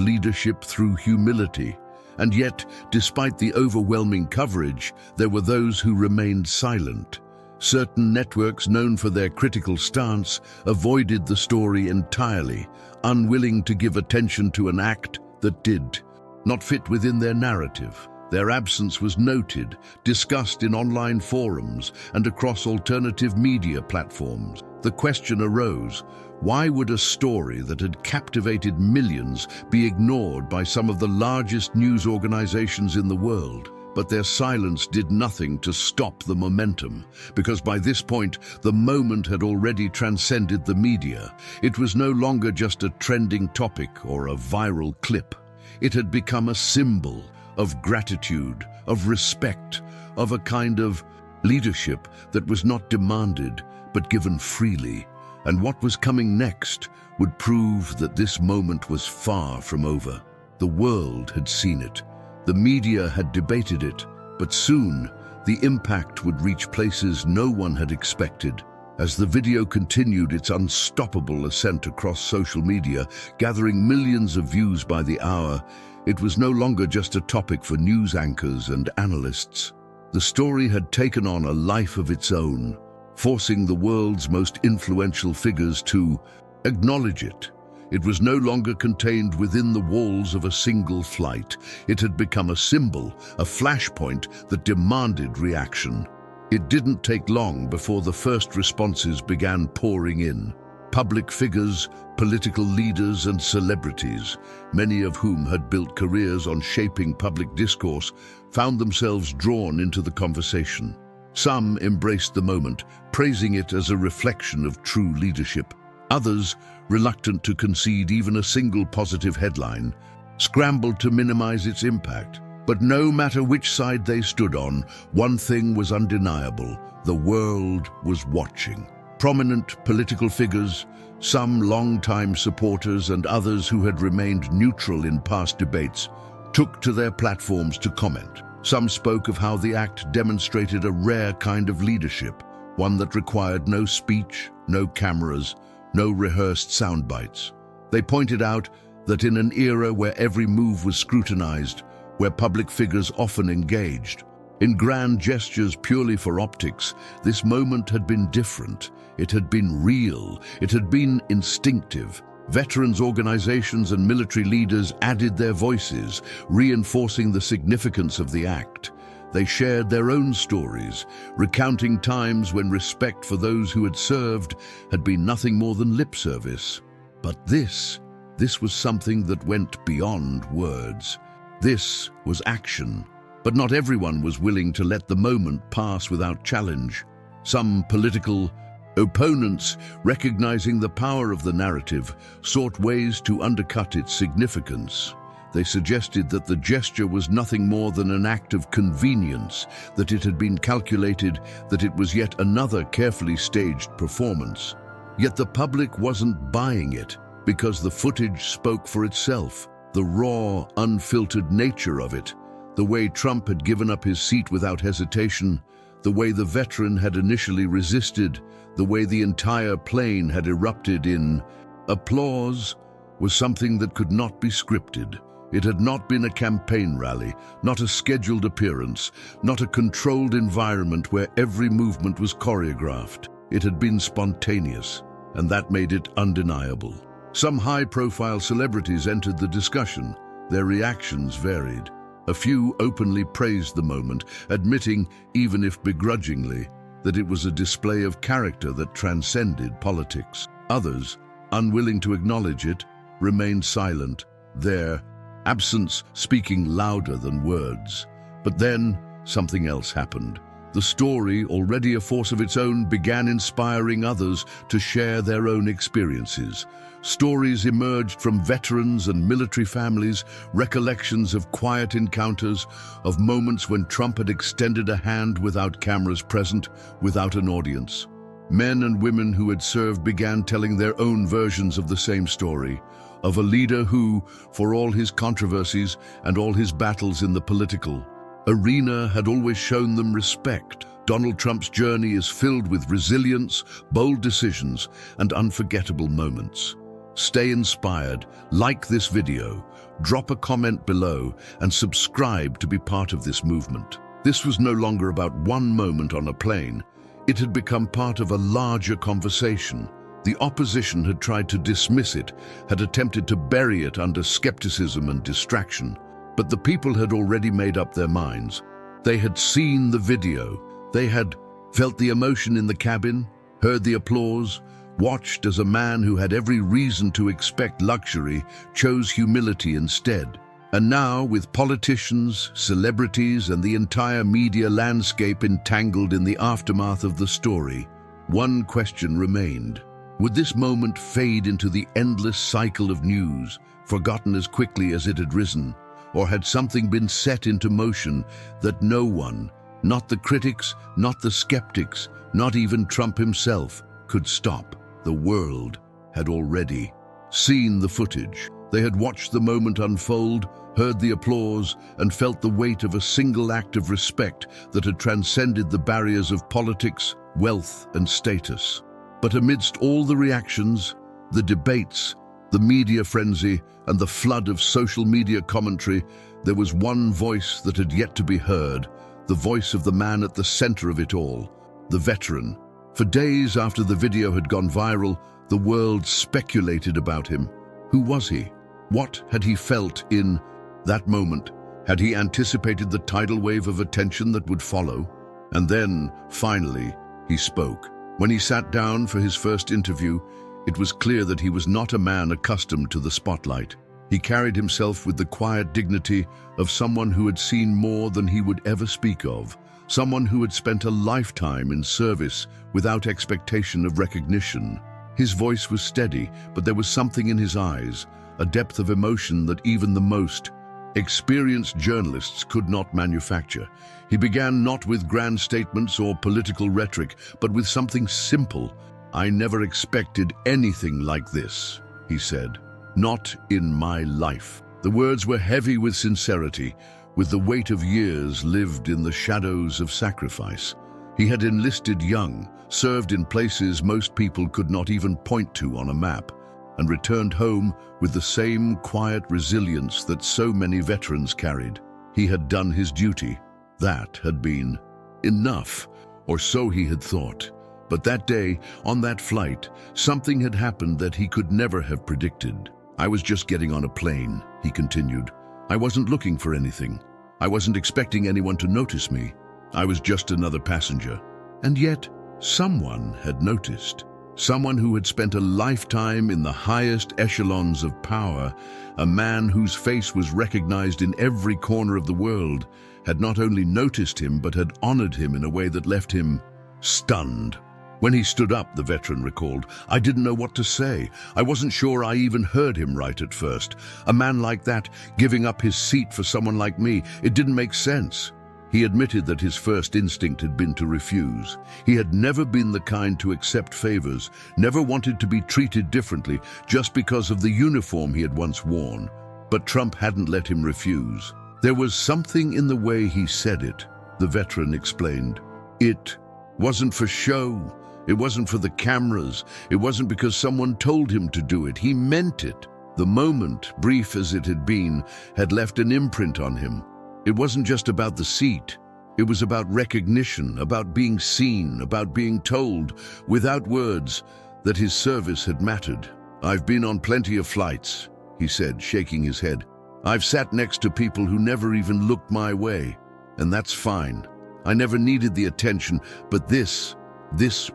leadership through humility. And yet, despite the overwhelming coverage, there were those who remained silent. Certain networks known for their critical stance avoided the story entirely, unwilling to give attention to an act that did not fit within their narrative. Their absence was noted, discussed in online forums and across alternative media platforms. The question arose, why would a story that had captivated millions be ignored by some of the largest news organizations in the world? But their silence did nothing to stop the momentum, because by this point, the moment had already transcended the media. It was no longer just a trending topic or a viral clip. It had become a symbol of gratitude, of respect, of a kind of leadership that was not demanded, but given freely. And what was coming next would prove that this moment was far from over. The world had seen it. The media had debated it, but soon the impact would reach places no one had expected. As the video continued its unstoppable ascent across social media, gathering millions of views by the hour, it was no longer just a topic for news anchors and analysts. The story had taken on a life of its own, forcing the world's most influential figures to acknowledge it. It was no longer contained within the walls of a single flight. It had become a symbol, a flashpoint that demanded reaction. It didn't take long before the first responses began pouring in. Public figures, political leaders and celebrities, many of whom had built careers on shaping public discourse, found themselves drawn into the conversation. Some embraced the moment, praising it as a reflection of true leadership. Others, reluctant to concede even a single positive headline, scrambled to minimize its impact. But no matter which side they stood on, one thing was undeniable: the world was watching. Prominent political figures, some longtime supporters and others who had remained neutral in past debates, took to their platforms to comment. Some spoke of how the act demonstrated a rare kind of leadership, one that required no speech, no cameras, no rehearsed sound bites. They pointed out that in an era where every move was scrutinized, where public figures often engaged in grand gestures purely for optics, this moment had been different. It had been real. It had been instinctive. Veterans organizations and military leaders added their voices, reinforcing the significance of the act. They shared their own stories, recounting times when respect for those who had served had been nothing more than lip service. But this was something that went beyond words. This was action. But not everyone was willing to let the moment pass without challenge. Some political opponents, recognizing the power of the narrative, sought ways to undercut its significance. They suggested that the gesture was nothing more than an act of convenience, that it had been calculated, that it was yet another carefully staged performance. Yet the public wasn't buying it, because the footage spoke for itself. The raw, unfiltered nature of it, the way Trump had given up his seat without hesitation, the way the veteran had initially resisted, the way the entire plane had erupted in applause, was something that could not be scripted. It had not been a campaign rally, not a scheduled appearance, not a controlled environment where every movement was choreographed. It had been spontaneous, and that made it undeniable. Some high-profile celebrities entered the discussion. Their reactions varied. A few openly praised the moment, admitting, even if begrudgingly, that it was a display of character that transcended politics. Others, unwilling to acknowledge it, remained silent, their absence speaking louder than words. But then, something else happened. The story, already a force of its own, began inspiring others to share their own experiences. Stories emerged from veterans and military families, recollections of quiet encounters, of moments when Trump had extended a hand without cameras present, without an audience. Men and women who had served began telling their own versions of the same story, of a leader who, for all his controversies and all his battles in the political arena had always shown them respect. Donald Trump's journey is filled with resilience, bold decisions, and unforgettable moments. Stay inspired, like this video, drop a comment below, and subscribe to be part of this movement. This was no longer about one moment on a plane. It had become part of a larger conversation. The opposition had tried to dismiss it, had attempted to bury it under skepticism and distraction. But the people had already made up their minds. They had seen the video. They had felt the emotion in the cabin, heard the applause, watched as a man who had every reason to expect luxury chose humility instead. And now, with politicians, celebrities, and the entire media landscape entangled in the aftermath of the story, one question remained. Would this moment fade into the endless cycle of news, forgotten as quickly as it had risen? Or had something been set into motion that no one, not the critics, not the skeptics, not even Trump himself, could stop? The world had already seen the footage. They had watched the moment unfold, heard the applause, and felt the weight of a single act of respect that had transcended the barriers of politics, wealth, and status. But amidst all the reactions, the debates, the media frenzy, and the flood of social media commentary, there was one voice that had yet to be heard, the voice of the man at the center of it all, the veteran. For days after the video had gone viral, the world speculated about him. Who was he? What had he felt in that moment? Had he anticipated the tidal wave of attention that would follow? And then, finally, he spoke. When he sat down for his first interview, it was clear that he was not a man accustomed to the spotlight. He carried himself with the quiet dignity of someone who had seen more than he would ever speak of, someone who had spent a lifetime in service without expectation of recognition. His voice was steady, but there was something in his eyes, a depth of emotion that even the most experienced journalists could not manufacture. He began not with grand statements or political rhetoric, but with something simple. "I never expected anything like this," he said. "Not in my life." The words were heavy with sincerity, with the weight of years lived in the shadows of sacrifice. He had enlisted young, served in places most people could not even point to on a map, and returned home with the same quiet resilience that so many veterans carried. He had done his duty. That had been enough, or so he had thought. But that day, on that flight, something had happened that he could never have predicted. "I was just getting on a plane," he continued. "I wasn't looking for anything. I wasn't expecting anyone to notice me. I was just another passenger." And yet, someone had noticed. Someone who had spent a lifetime in the highest echelons of power, a man whose face was recognized in every corner of the world, had not only noticed him but had honored him in a way that left him stunned. When he stood up, the veteran recalled, "I didn't know what to say. I wasn't sure I even heard him right at first. A man like that, giving up his seat for someone like me, it didn't make sense." He admitted that his first instinct had been to refuse. He had never been the kind to accept favors, never wanted to be treated differently just because of the uniform he had once worn. But Trump hadn't let him refuse. There was something in the way he said it, the veteran explained. It wasn't for show. It wasn't for the cameras. It wasn't because someone told him to do it. He meant it. The moment, brief as it had been, had left an imprint on him. It wasn't just about the seat. It was about recognition, about being seen, about being told, without words, that his service had mattered. "I've been on plenty of flights," he said, shaking his head. "I've sat next to people who never even looked my way, and that's fine. I never needed the attention, but this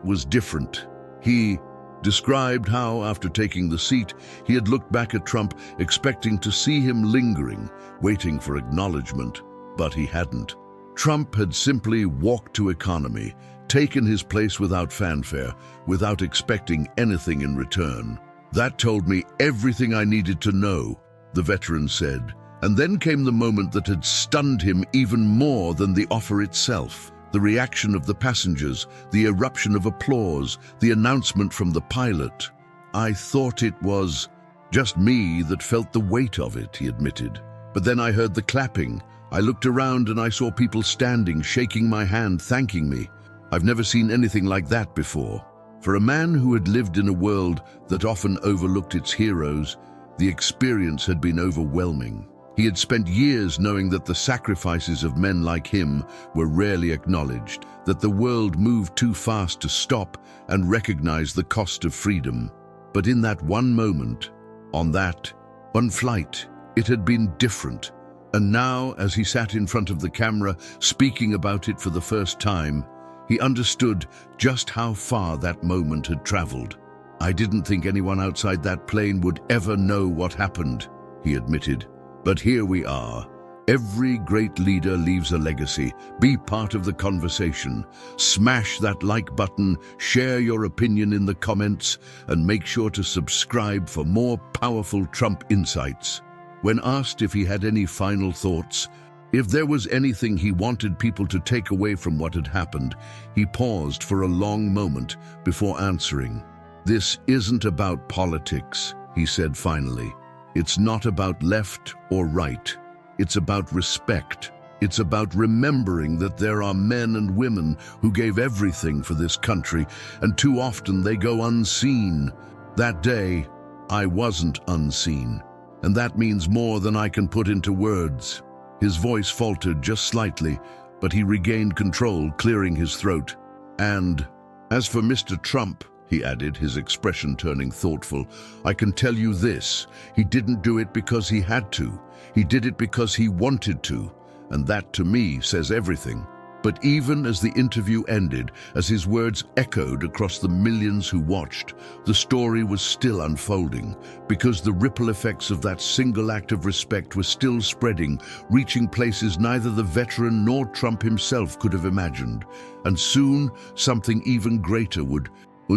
was different." He described how, after taking the seat, he had looked back at Trump, expecting to see him lingering, waiting for acknowledgement, but he hadn't. Trump had simply walked to economy, taken his place without fanfare, without expecting anything in return. "That told me everything I needed to know," the veteran said. And then came the moment that had stunned him even more than the offer itself. The reaction of the passengers, the eruption of applause, the announcement from the pilot. "I thought it was just me that felt the weight of it," he admitted. "But then I heard the clapping. I looked around and I saw people standing, shaking my hand, thanking me. I've never seen anything like that before. For a man who had lived in a world that often overlooked its heroes, the experience had been overwhelming. He had spent years knowing that the sacrifices of men like him were rarely acknowledged, that the world moved too fast to stop and recognize the cost of freedom. But in that one moment, on that one flight, it had been different. And now, as he sat in front of the camera, speaking about it for the first time, he understood just how far that moment had traveled. "I didn't think anyone outside that plane would ever know what happened," he admitted. "But here we are. Every great leader leaves a legacy. Be part of the conversation. Smash that like button, share your opinion in the comments, and make sure to subscribe for more powerful Trump insights." When asked if he had any final thoughts, if there was anything he wanted people to take away from what had happened, he paused for a long moment before answering. "This isn't about politics," he said finally. "It's not about left or right. It's about respect. It's about remembering that there are men and women who gave everything for this country, and too often they go unseen. That day, I wasn't unseen, and that means more than I can put into words." His voice faltered just slightly, but he regained control, clearing his throat. "And as for Mr. Trump," he added, his expression turning thoughtful, "I can tell you this, he didn't do it because he had to. He did it because he wanted to, and that to me says everything." But even as the interview ended, as his words echoed across the millions who watched, the story was still unfolding, because the ripple effects of that single act of respect were still spreading, reaching places neither the veteran nor Trump himself could have imagined. And soon, something even greater would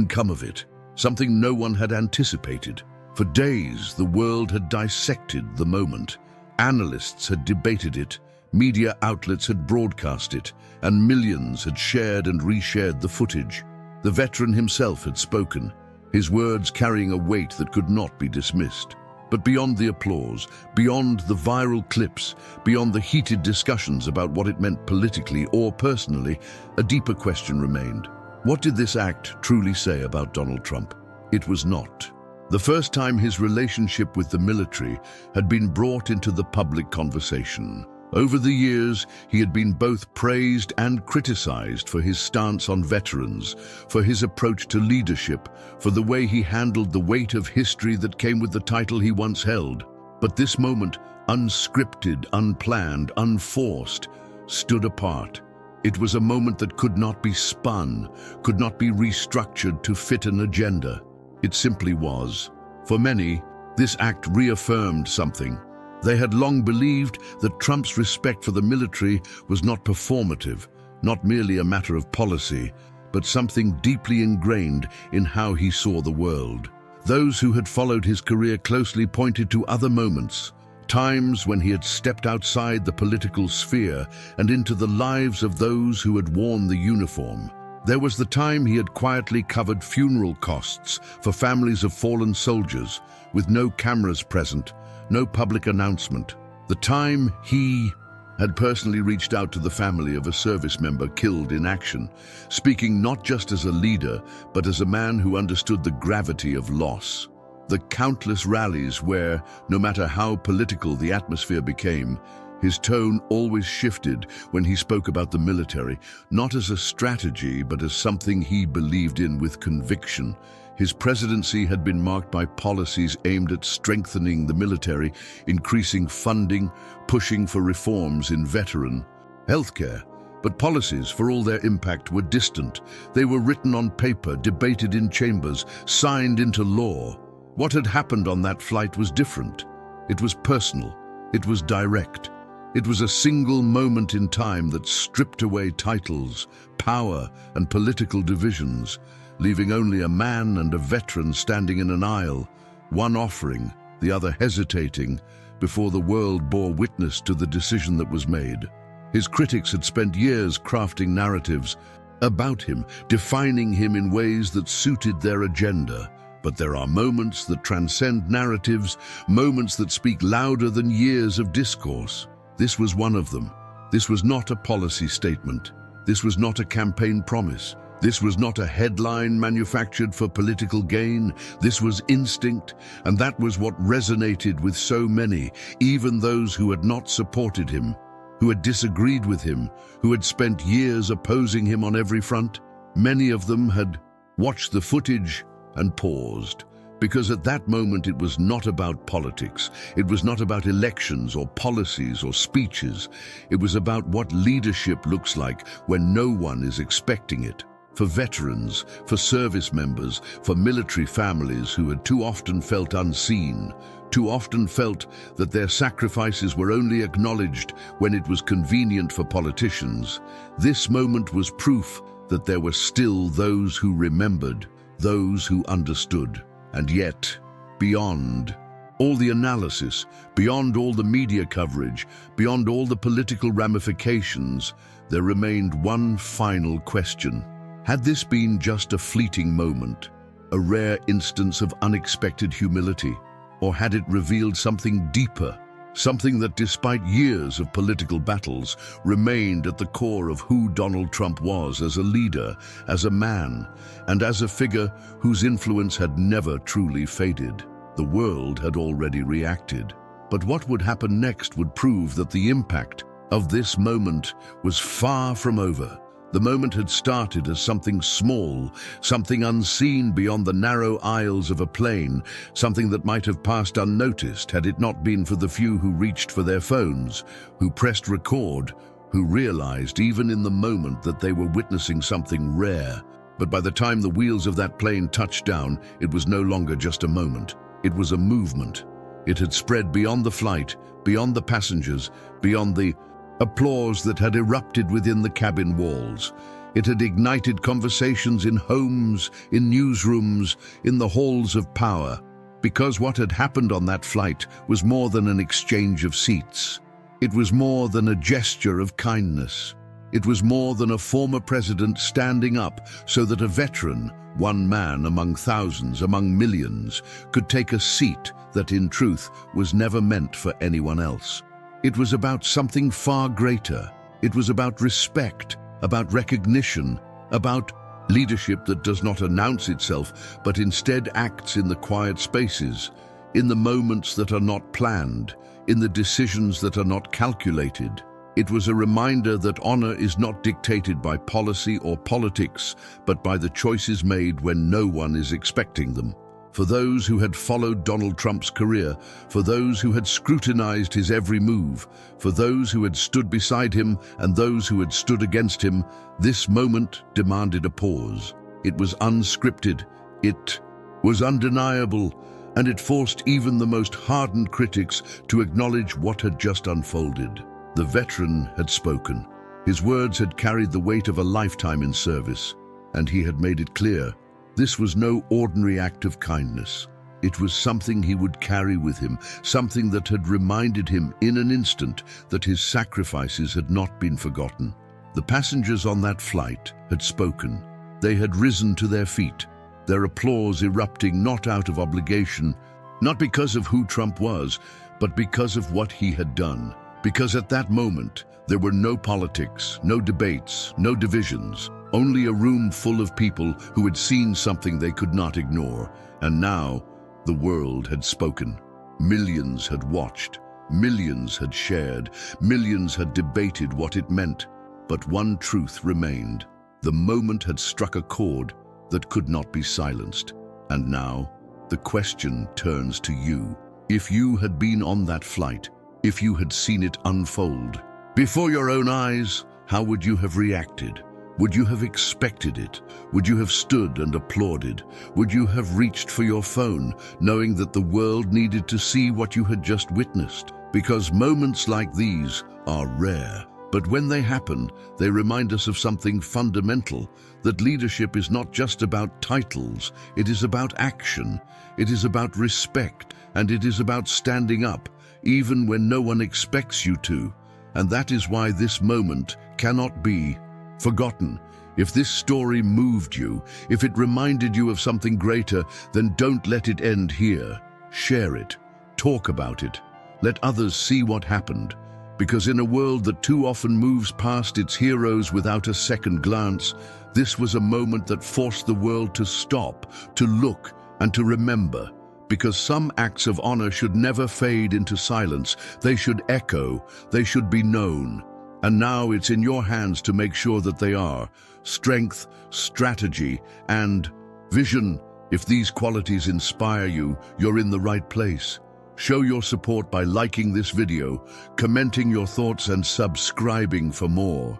come of it, something no one had anticipated. For days, the world had dissected the moment. Analysts had debated it, media outlets had broadcast it, and millions had shared and reshared the footage. The veteran himself had spoken, his words carrying a weight that could not be dismissed. But beyond the applause, beyond the viral clips, beyond the heated discussions about what it meant politically or personally, a deeper question remained. What did this act truly say about Donald Trump? It was not the first time his relationship with the military had been brought into the public conversation. Over the years, he had been both praised and criticized for his stance on veterans, for his approach to leadership, for the way he handled the weight of history that came with the title he once held. But this moment, unscripted, unplanned, unforced, stood apart. It was a moment that could not be spun, could not be restructured to fit an agenda. It simply was. For many, this act reaffirmed something. They had long believed that Trump's respect for the military was not performative, not merely a matter of policy, but something deeply ingrained in how he saw the world. Those who had followed his career closely pointed to other moments, times when he had stepped outside the political sphere and into the lives of those who had worn the uniform. There was the time he had quietly covered funeral costs for families of fallen soldiers, with no cameras present, no public announcement. The time he had personally reached out to the family of a service member killed in action, speaking not just as a leader, but as a man who understood the gravity of loss. The countless rallies where, no matter how political the atmosphere became, his tone always shifted when he spoke about the military, not as a strategy, but as something he believed in with conviction. His presidency had been marked by policies aimed at strengthening the military, increasing funding, pushing for reforms in veteran healthcare. But policies, for all their impact, were distant. They were written on paper, debated in chambers, signed into law. What had happened on that flight was different. It was personal. It was direct. It was a single moment in time that stripped away titles, power, and political divisions, leaving only a man and a veteran standing in an aisle, one offering, the other hesitating, before the world bore witness to the decision that was made. His critics had spent years crafting narratives about him, defining him in ways that suited their agenda. But there are moments that transcend narratives, moments that speak louder than years of discourse. This was one of them. This was not a policy statement. This was not a campaign promise. This was not a headline manufactured for political gain. This was instinct, and that was what resonated with so many, even those who had not supported him, who had disagreed with him, who had spent years opposing him on every front. Many of them had watched the footage and paused, because at that moment it was not about politics. It was not about elections or policies or speeches. It was about what leadership looks like when no one is expecting it. For veterans, for service members, for military families who had too often felt unseen, too often felt that their sacrifices were only acknowledged when it was convenient for politicians, this moment was proof that there were still those who remembered, those who understood. And yet, beyond all the analysis, beyond all the media coverage, beyond all the political ramifications, there remained one final question. Had this been just a fleeting moment, a rare instance of unexpected humility, or had it revealed something deeper, something that despite years of political battles remained at the core of who Donald Trump was as a leader, as a man, and as a figure whose influence had never truly faded? The world had already reacted. But what would happen next would prove that the impact of this moment was far from over. The moment had started as something small, something unseen beyond the narrow aisles of a plane, something that might have passed unnoticed had it not been for the few who reached for their phones, who pressed record, who realized even in the moment that they were witnessing something rare. But by the time the wheels of that plane touched down, it was no longer just a moment. It was a movement. It had spread beyond the flight, beyond the passengers, beyond the applause that had erupted within the cabin walls. It had ignited conversations in homes, in newsrooms, in the halls of power, because what had happened on that flight was more than an exchange of seats. It was more than a gesture of kindness. It was more than a former president standing up so that a veteran, one man among thousands, among millions, could take a seat that in truth was never meant for anyone else. It was about something far greater. It was about respect, about recognition, about leadership that does not announce itself, but instead acts in the quiet spaces, in the moments that are not planned, in the decisions that are not calculated. It was a reminder that honor is not dictated by policy or politics, but by the choices made when no one is expecting them. For those who had followed Donald Trump's career, for those who had scrutinized his every move, for those who had stood beside him and those who had stood against him, this moment demanded a pause. It was unscripted, it was undeniable, and it forced even the most hardened critics to acknowledge what had just unfolded. The veteran had spoken. His words had carried the weight of a lifetime in service, and he had made it clear. This was no ordinary act of kindness. It was something he would carry with him, something that had reminded him in an instant that his sacrifices had not been forgotten. The passengers on that flight had spoken. They had risen to their feet, their applause erupting not out of obligation, not because of who Trump was, but because of what he had done. Because at that moment, there were no politics, no debates, no divisions. Only a room full of people who had seen something they could not ignore. And now, the world had spoken. Millions had watched. Millions had shared. Millions had debated what it meant. But one truth remained. The moment had struck a chord that could not be silenced. And now, the question turns to you. If you had been on that flight, if you had seen it unfold before your own eyes, how would you have reacted? Would you have expected it? Would you have stood and applauded? Would you have reached for your phone, knowing that the world needed to see what you had just witnessed? Because moments like these are rare. But when they happen, they remind us of something fundamental, that leadership is not just about titles, it is about action, it is about respect, and it is about standing up, even when no one expects you to. And that is why this moment cannot be forgotten. If this story moved you, if it reminded you of something greater, then don't let it end here. Share it. Talk about it. Let others see what happened. Because in a world that too often moves past its heroes without a second glance, this was a moment that forced the world to stop, to look, and to remember. Because some acts of honor should never fade into silence. They should echo, they should be known. And now it's in your hands to make sure that they are. Strength, strategy, and vision. If these qualities inspire you, you're in the right place. Show your support by liking this video, commenting your thoughts, and subscribing for more.